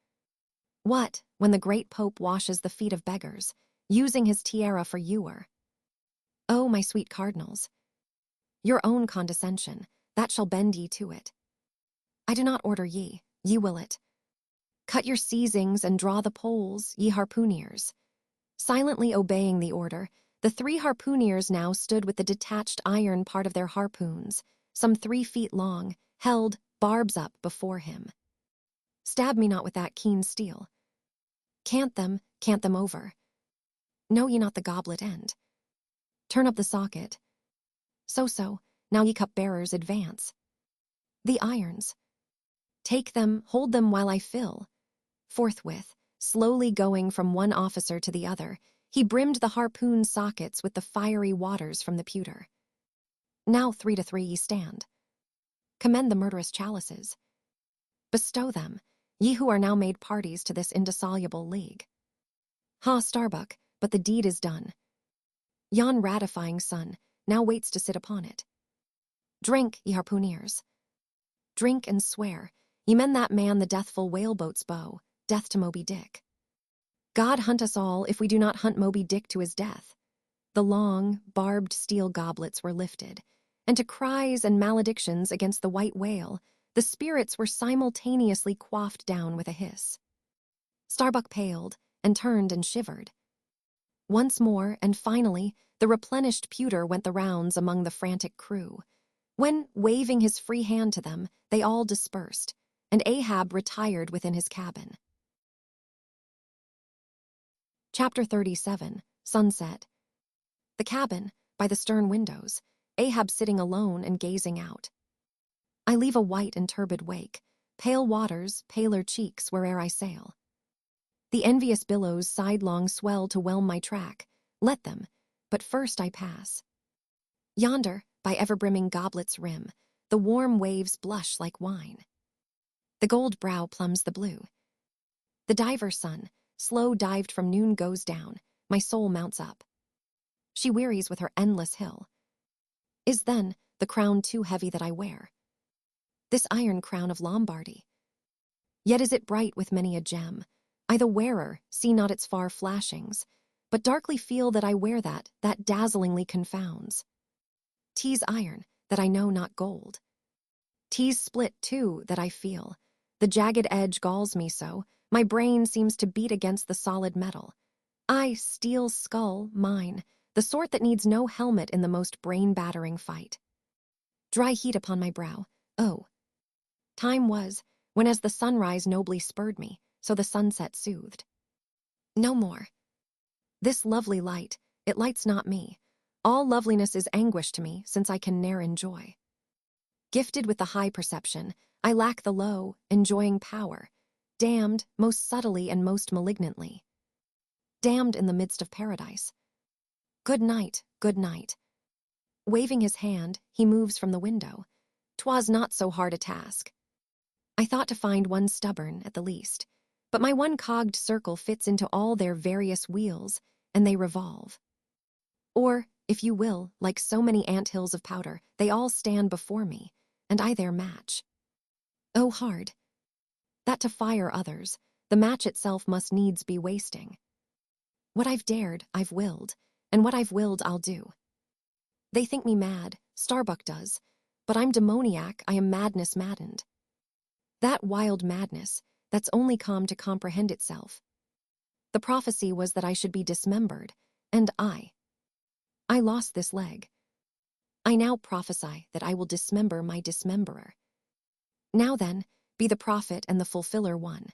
What, when the great Pope washes the feet of beggars, using his tiara for ewer? Oh, my sweet cardinals, your own condescension, that shall bend ye to it. I do not order ye, ye will it. Cut your seizings and draw the poles, ye harpooneers." Silently obeying the order, the 3 harpooneers now stood with the detached iron part of their harpoons, some 3 feet long, held, barbs up, before him. "Stab me not with that keen steel. Cant them over. Know ye not the goblet end? Turn up the socket. So, now ye cup-bearers, advance. The irons. Take them, hold them while I fill." Forthwith, slowly going from one officer to the other, he brimmed the harpoon sockets with the fiery waters from the pewter. "Now 3 to 3 ye stand. Commend the murderous chalices. Bestow them, ye who are now made parties to this indissoluble league. Ha, Starbuck, but the deed is done. Yon ratifying sun now waits to sit upon it. Drink, ye harpooneers. Drink and swear, ye men that man the deathful whaleboat's bow, death to Moby Dick. God hunt us all if we do not hunt Moby Dick to his death." The long, barbed steel goblets were lifted, and to cries and maledictions against the white whale, the spirits were simultaneously quaffed down with a hiss. Starbuck paled, and turned and shivered. Once more, and finally, the replenished pewter went the rounds among the frantic crew, when, waving his free hand to them, they all dispersed, and Ahab retired within his cabin. Chapter 37, Sunset. The cabin, by the stern windows, Ahab sitting alone and gazing out. I leave a white and turbid wake, pale waters, paler cheeks where'er I sail. The envious billows sidelong swell to whelm my track, let them, but first I pass. Yonder, by ever-brimming goblet's rim, the warm waves blush like wine. The gold brow plumbs the blue. The diver's sun, slow dived from noon, goes down, my soul mounts up. She wearies with her endless hill. Is then the crown too heavy that I wear? This iron crown of Lombardy. Yet is it bright with many a gem. I the wearer see not its far flashings, but darkly feel that I wear that dazzlingly confounds. 'Tis iron, that I know not gold. 'Tis split, too, that I feel. The jagged edge galls me so, my brain seems to beat against the solid metal. I, steel skull, mine, the sort that needs no helmet in the most brain-battering fight. Dry heat upon my brow, oh. Time was, when as the sunrise nobly spurred me, so the sunset soothed. No more. This lovely light, it lights not me. All loveliness is anguish to me, since I can ne'er enjoy. Gifted with the high perception, I lack the low, enjoying power, damned most subtly and most malignantly. Damned in the midst of paradise. Good night, good night. Waving his hand, he moves from the window. 'Twas not so hard a task. I thought to find one stubborn, at the least, but my one-cogged circle fits into all their various wheels, and they revolve. Or, if you will, like so many ant-hills of powder, they all stand before me, and I their match. Oh, hard! That to fire others, the match itself must needs be wasting. What I've dared, I've willed, and what I've willed I'll do. They think me mad, Starbuck does, but I'm demoniac, I am madness maddened. That wild madness that's only calm to comprehend itself. The prophecy was that I should be dismembered, and I lost this leg. I now prophesy that I will dismember my dismemberer. Now then, be the prophet and the fulfiller one.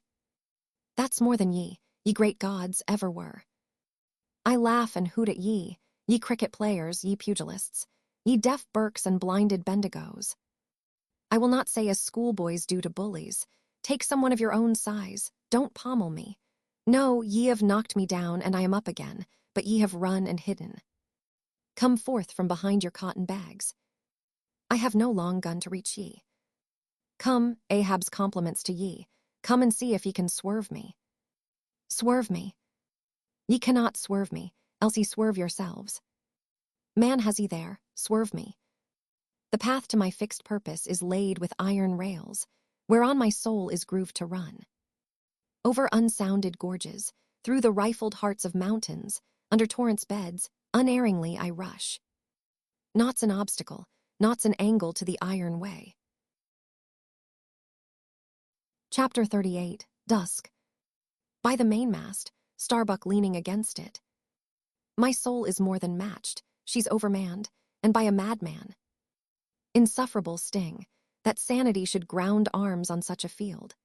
That's more than ye great gods, ever were. I laugh and hoot at ye cricket players, ye pugilists, ye deaf Burkes and blinded Bendigos. I will not say as schoolboys do to bullies, take someone of your own size, don't pommel me. No, ye have knocked me down, and I am up again, but ye have run and hidden. Come forth from behind your cotton bags. I have no long gun to reach ye. Come, Ahab's compliments to ye, come and see if ye can swerve me. Swerve me. Ye cannot swerve me, else ye swerve yourselves. Man has ye there, swerve me. The path to my fixed purpose is laid with iron rails, whereon my soul is grooved to run. Over unsounded gorges, through the rifled hearts of mountains, under torrents' beds, unerringly I rush. Naught's an obstacle, naught's an angle to the iron way. Chapter 38, Dusk. By the mainmast, Starbuck leaning against it. My soul is more than matched, she's overmanned, and by a madman. Insufferable sting, that sanity should ground arms on such a field.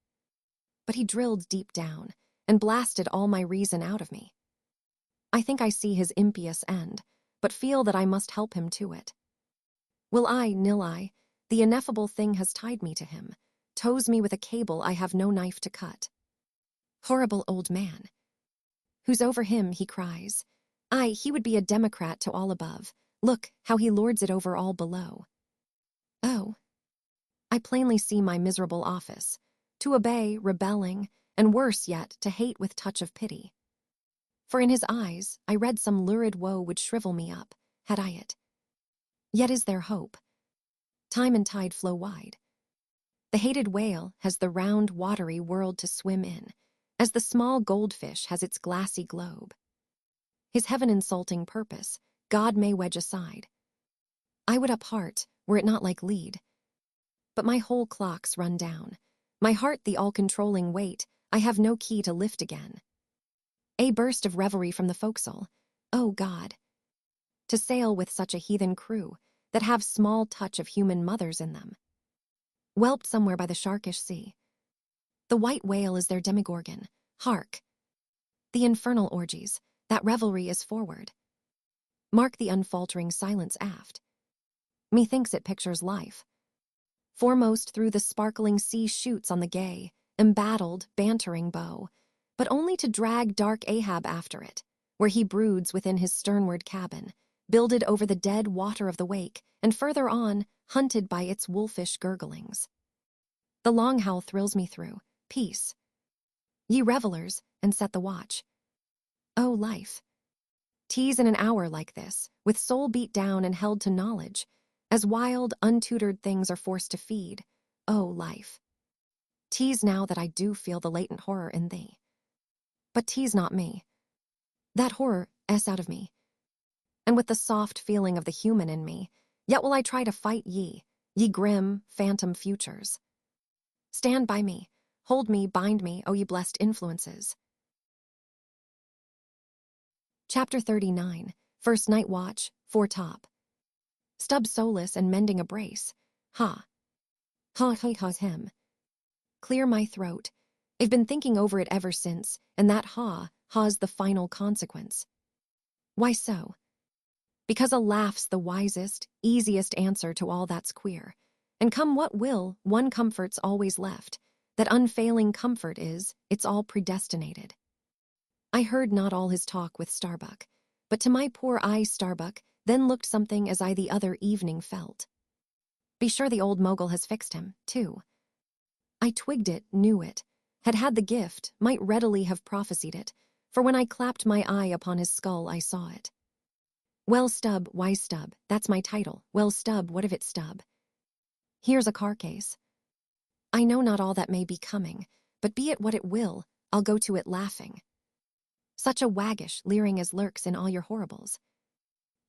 But he drilled deep down, and blasted all my reason out of me. I think I see his impious end, but feel that I must help him to it. Will I, nill I, the ineffable thing has tied me to him, tows me with a cable I have no knife to cut. Horrible old man. Who's over him, he cries. Aye, he would be a Democrat to all above. Look, how he lords it over all below. Oh. I plainly see my miserable office. To obey, rebelling, and worse yet, to hate with touch of pity. For in his eyes, I read some lurid woe would shrivel me up, had I it. Yet is there hope. Time and tide flow wide. The hated whale has the round, watery world to swim in, as the small goldfish has its glassy globe. His heaven-insulting purpose, God may wedge aside. I would up-heart, were it not like lead. But my whole clock's run down. My heart the all-controlling weight, I have no key to lift again. A burst of revelry from the forecastle. Oh, God! To sail with such a heathen crew, that have small touch of human mothers in them. Whelped somewhere by the sharkish sea. The white whale is their demigorgon. Hark! The infernal orgies, that revelry is forward. Mark the unfaltering silence aft. Methinks it pictures life. Foremost through the sparkling sea shoots on the gay, embattled, bantering bow, but only to drag dark Ahab after it, where he broods within his sternward cabin, builded over the dead water of the wake, and further on, hunted by its wolfish gurglings. The long howl thrills me through. Peace. Ye revelers, and set the watch. Oh, life. Tease in an hour like this, with soul beat down and held to knowledge, as wild, untutored things are forced to feed. Oh, life. Tease now that I do feel the latent horror in thee. But tease not me. That horror out of me. And with the soft feeling of the human in me, yet will I try to fight ye grim, phantom futures. Stand by me, hold me, bind me, O ye blessed influences. Chapter 39, First Night Watch, Foretop. Stubb soulless and mending a brace. Ha. Ha's him. Clear my throat. I've been thinking over it ever since, and that ha's the final consequence. Why so? Because a laugh's the wisest, easiest answer to all that's queer. And come what will, one comfort's always left. That unfailing comfort is, it's all predestinated. I heard not all his talk with Starbuck, but to my poor eyes Starbuck then looked something as I the other evening felt. Be sure the old mogul has fixed him, too. I twigged it, knew it, had the gift, might readily have prophesied it, for when I clapped my eye upon his skull I saw it. Well, Stubb, why Stubb, that's my title. Well, Stubb, what of it, Stubb? Here's a carcase. I know not all that may be coming, but be it what it will, I'll go to it laughing. Such a waggish leering as lurks in all your horribles.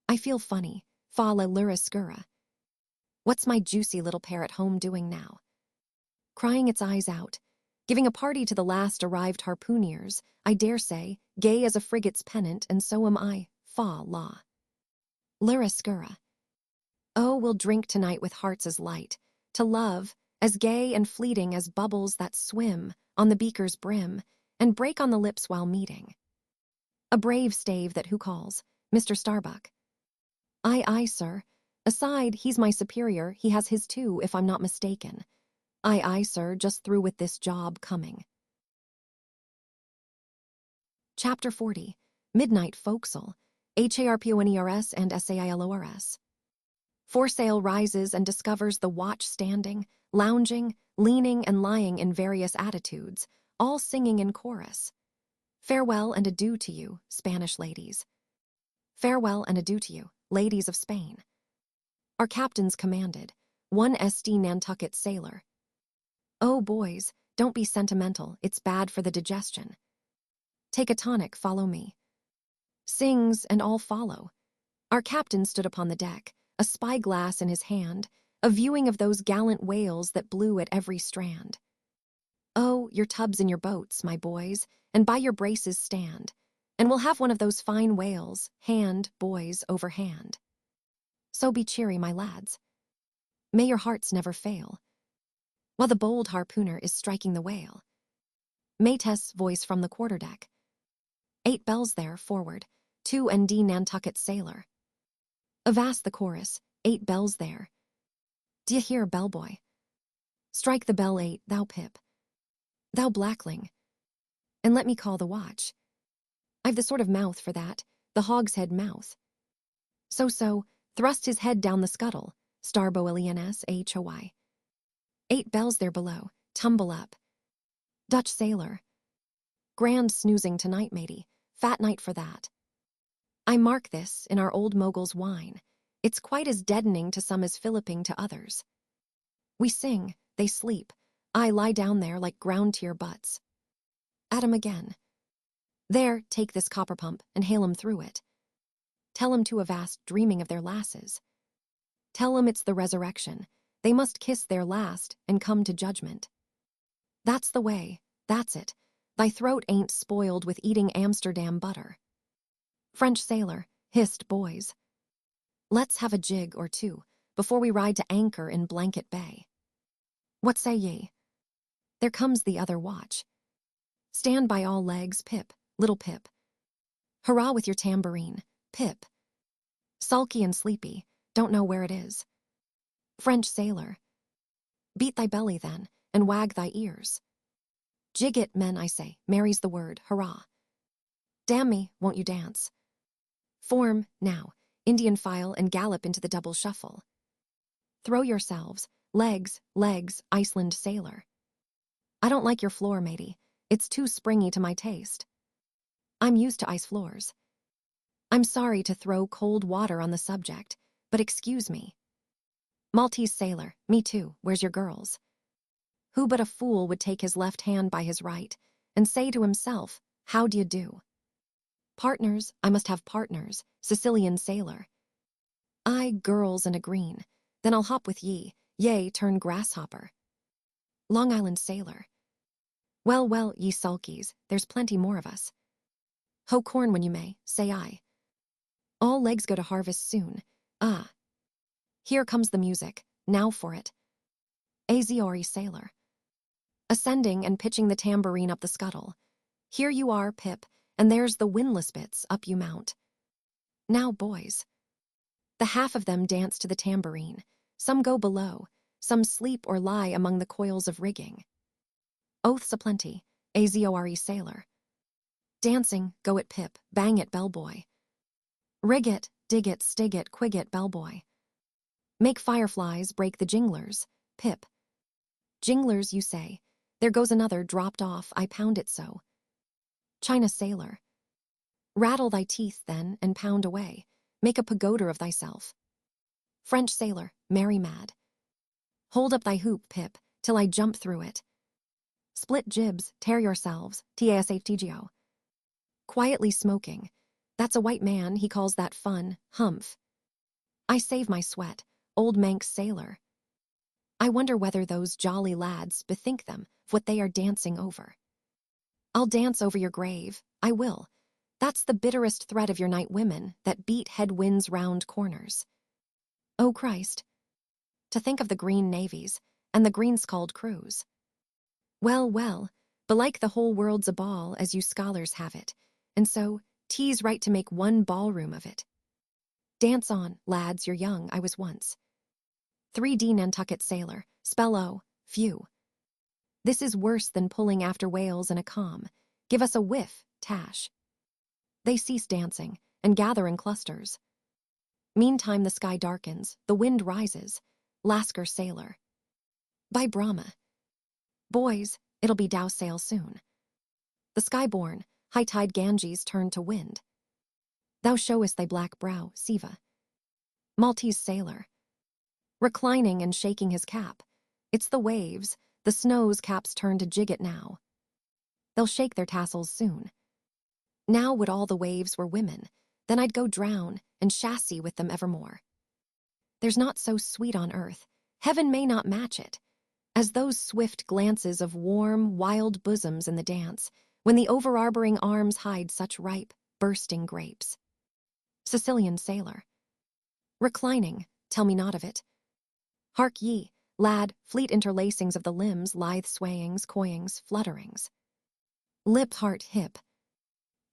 I feel funny, fa la lura scura. What's my juicy little parrot home doing now? crying its eyes out, giving a party to the last arrived harpooneers, I dare say, gay as a frigate's pennant, and so am I, fa la. Lyra scurra. Oh, we'll drink tonight with hearts as light, to love, as gay and fleeting as bubbles that swim on the beaker's brim, and break on the lips while meeting. A brave stave that who calls, Mr. Starbuck. Aye, sir. Aside, he's my superior, he has his too, if I'm not mistaken. Aye, sir, just through with this job coming. Chapter 40, Midnight Forecastle, HARPONERS and SAILORS. Foresail rises and discovers the watch standing, lounging, leaning, and lying in various attitudes, all singing in chorus. Farewell and adieu to you, Spanish ladies. Farewell and adieu to you, ladies of Spain. Our captains commanded, one SD Nantucket sailor. Oh, boys, don't be sentimental, it's bad for the digestion. Take a tonic, follow me. Sings, and all follow. Our captain stood upon the deck, a spyglass in his hand, a viewing of those gallant whales that blew at every strand. Oh, your tubs in your boats, my boys, and by your braces stand, and we'll have one of those fine whales, hand, boys, over hand. So be cheery, my lads. May your hearts never fail, while the bold harpooner is striking the whale. Mate's voice from the quarterdeck. 8 bells there, forward, 2 ND Nantucket sailor. Avast the chorus, 8 bells there. D'ye hear, bellboy? Strike the bell 8, thou Pip. Thou blackling. And let me call the watch. I've the sort of mouth for that, the hogshead mouth. So, thrust his head down the scuttle, starboilenshoy. 8 bells there below, tumble up. Dutch sailor. Grand snoozing tonight, matey, fat night for that. I mark this in our old mogul's wine. It's quite as deadening to some as filliping to others. We sing, they sleep. I lie down there like ground-tier butts. At 'em again. There, take this copper pump and hail 'em through it. Tell 'em to avast dreaming of their lasses. Tell 'em it's the resurrection. They must kiss their last and come to judgment. That's the way, that's it. Thy throat ain't spoiled with eating Amsterdam butter. French sailor, hissed boys. Let's have a jig or two before we ride to anchor in Blanket Bay. What say ye? There comes the other watch. Stand by all legs, Pip, little Pip. Hurrah with your tambourine, Pip. Sulky and sleepy, don't know where it is. French sailor. Beat thy belly then, and wag thy ears. Jig it, men, I say, Mary's the word, hurrah. Damn me, won't you dance? Form, now, Indian file and gallop into the double shuffle. Throw yourselves, legs, Iceland sailor. I don't like your floor, matey. It's too springy to my taste. I'm used to ice floors. I'm sorry to throw cold water on the subject, but excuse me. Maltese sailor, me too, where's your girls? Who but a fool would take his left hand by his right and say to himself, how d'ye do? Partners, I must have partners, Sicilian sailor. I, girls and a green, then I'll hop with ye, yea, turn grasshopper. Long Island sailor. Well, ye sulkies, there's plenty more of us. Hoe corn when you may, say I. All legs go to harvest soon, ah. Here comes the music, now for it. Azori sailor. Ascending and pitching the tambourine up the scuttle. Here you are, Pip, and there's the windlass bits, up you mount. Now, boys. The half of them dance to the tambourine. Some go below, some sleep or lie among the coils of rigging. Oaths aplenty, Azori sailor. Dancing, go it, Pip, bang it, bellboy. Rig it, dig it, stig it, quig it, bellboy. Make fireflies break the jinglers, Pip. Jinglers, you say. There goes another dropped off, I pound it so. China sailor. Rattle thy teeth, then, and pound away. Make a pagoda of thyself. French sailor, merry mad. Hold up thy hoop, Pip, till I jump through it. Split jibs, tear yourselves, TASHTGO. Quietly smoking. That's a white man, he calls that fun, humph. I save my sweat, old Manx sailor. I wonder whether those jolly lads bethink them of what they are dancing over. I'll dance over your grave, I will. That's the bitterest threat of your night women that beat headwinds round corners. Oh Christ, to think of the green navies and the green-skulled crews. Well, well, belike the whole world's a ball, as you scholars have it, and so 'tis right to make one ballroom of it. Dance on, lads, you're young, I was once. 3D Nantucket sailor, spell O, phew. This is worse than pulling after whales in a calm. Give us a whiff, Tash. They cease dancing and gather in clusters. Meantime the sky darkens, the wind rises. Lascar sailor. By Brahma. Boys, it'll be dow sail soon. The sky-born, high-tide Ganges turn to wind. Thou showest thy black brow, Siva. Maltese sailor. Reclining and shaking his cap. It's the waves, the snow's caps turn to jigget now. They'll shake their tassels soon. Now would all the waves were women, then I'd go drown and chassis with them evermore. There's not so sweet on earth, heaven may not match it, as those swift glances of warm, wild bosoms in the dance, when the overarboring arms hide such ripe, bursting grapes. Sicilian sailor. Reclining, tell me not of it. Hark ye, lad, fleet interlacings of the limbs, lithe swayings, coyings, flutterings. Lip, heart, hip.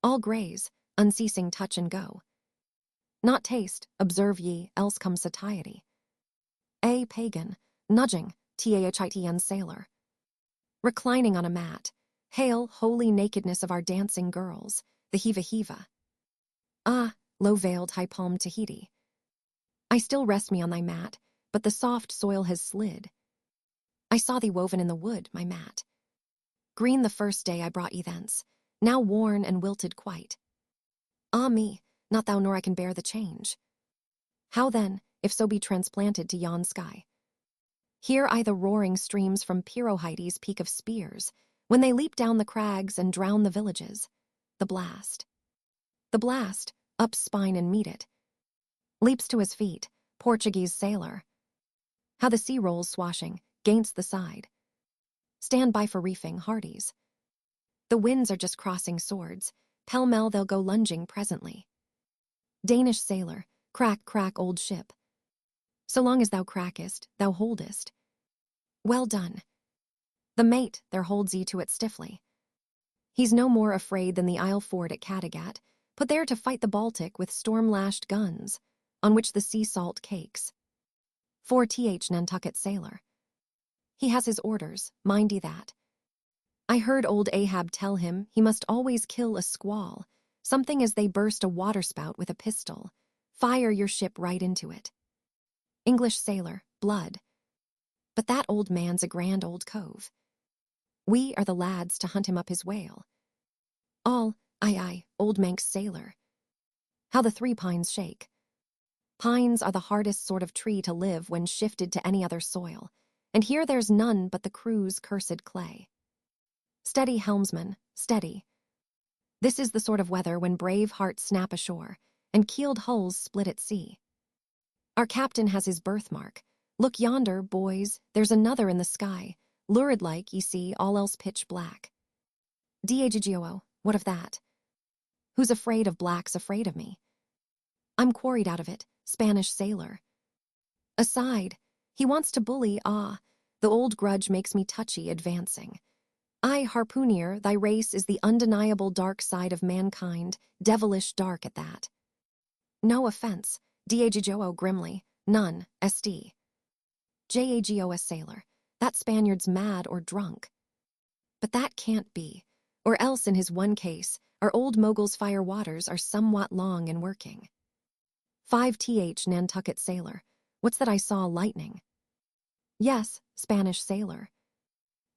All graze, unceasing touch and go. Not taste, observe ye, else comes satiety. A pagan, nudging, TAHITN sailor. Reclining on a mat, hail, holy nakedness of our dancing girls, the heava-heava. Ah, low-veiled, high-palmed Tahiti. I still rest me on thy mat, but the soft soil has slid. I saw thee woven in the wood, my mat. Green the first day I brought ye thence, now worn and wilted quite. Ah me, not thou nor I can bear the change. How then, if so be transplanted to yon sky? Hear I the roaring streams from Pirohites' peak of spears, when they leap down the crags and drown the villages. The blast. The blast, up spine and meet it. Leaps to his feet, Portuguese sailor. How the sea rolls swashing, gainst the side. Stand by for reefing, hearties. The winds are just crossing swords, pell-mell they'll go lunging presently. Danish sailor, crack, crack, old ship. So long as thou crackest, thou holdest. Well done. The mate there holds ye to it stiffly. He's no more afraid than the Isle fort at Kattegat, put there to fight the Baltic with storm-lashed guns, on which the sea salt cakes. 4th Nantucket sailor. He has his orders, mind ye that. I heard old Ahab tell him he must always kill a squall, something as they burst a waterspout with a pistol. Fire your ship right into it. English sailor, blood. But that old man's a grand old cove. We are the lads to hunt him up his whale. All, aye, old Manx sailor. How the three pines shake. Pines are the hardest sort of tree to live when shifted to any other soil, and here there's none but the crew's cursed clay. Steady, helmsman, steady. This is the sort of weather when brave hearts snap ashore, and keeled hulls split at sea. Our captain has his birthmark. Look yonder, boys, there's another in the sky, lurid-like, ye see, all else pitch black. Daggio, what of that? Who's afraid of black's afraid of me. I'm quarried out of it, Spanish sailor. Aside, he wants to bully, the old grudge makes me touchy, advancing. I, harpooner, thy race is the undeniable dark side of mankind, devilish dark at that. No offense, Daggio grimly, none, SD. JAGOS sailor, that Spaniard's mad or drunk. But that can't be, or else in his one case, our old mogul's fire waters are somewhat long in working. 5th Nantucket sailor, what's that I saw lightning? Yes, Spanish sailor.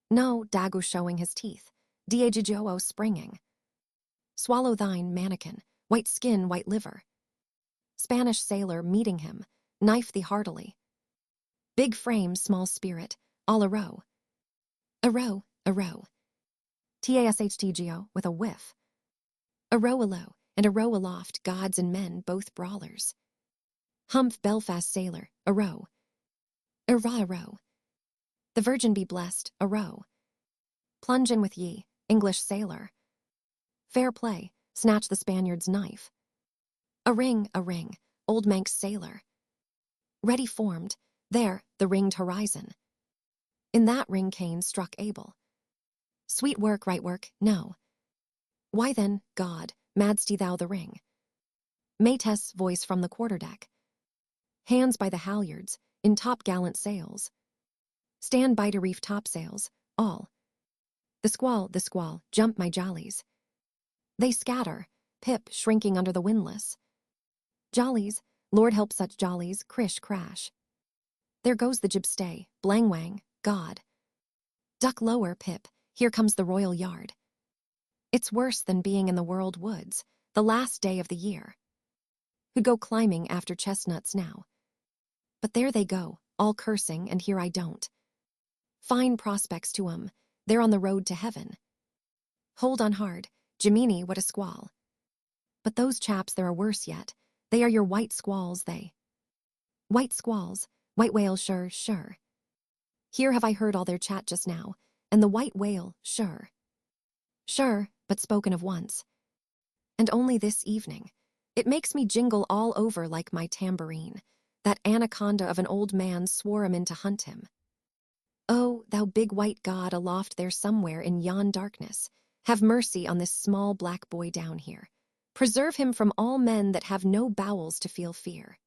No, Dagu showing his teeth, Daggio springing. Swallow thine, mannikin, white skin, white liver. Spanish sailor meeting him, knife thee heartily. Big frame, small spirit, all a row. A row, a row. TASHTGO with a whiff. A row alow, and a row aloft, gods and men, both brawlers. Humph Belfast sailor, a row. A row. The Virgin be blessed, a row. Plunge in with ye, English sailor. Fair play, snatch the Spaniard's knife. A ring, old Manx sailor. Ready formed, there, the ringed horizon. In that ring Cain struck Abel. Sweet work, right work, no. Why then, God, mad'st thou the ring? Mate's voice from the quarterdeck. Hands by the halyards, in top-gallant sails. Stand by to reef topsails, all. The squall, jump my jollies. They scatter, Pip shrinking under the windlass. Jollies, Lord help such jollies, crish crash. There goes the jibstay, blang wang, God. Duck lower, Pip, here comes the royal yard. It's worse than being in the world woods, the last day of the year. Who'd go climbing after chestnuts now? But there they go, all cursing, and here I don't. Fine prospects to 'em, they're on the road to heaven. Hold on hard, Jiminy, what a squall. But those chaps there are worse yet, they are your white squalls, they. White squalls, white whale, sure, sure. Here have I heard all their chat just now, and the white whale, sure. Sure, but spoken of once. And only this evening. It makes me jingle all over like my tambourine. That anaconda of an old man swore 'em in to hunt him. Oh, thou big white God aloft there somewhere in yon darkness, have mercy on this small black boy down here. Preserve him from all men that have no bowels to feel fear.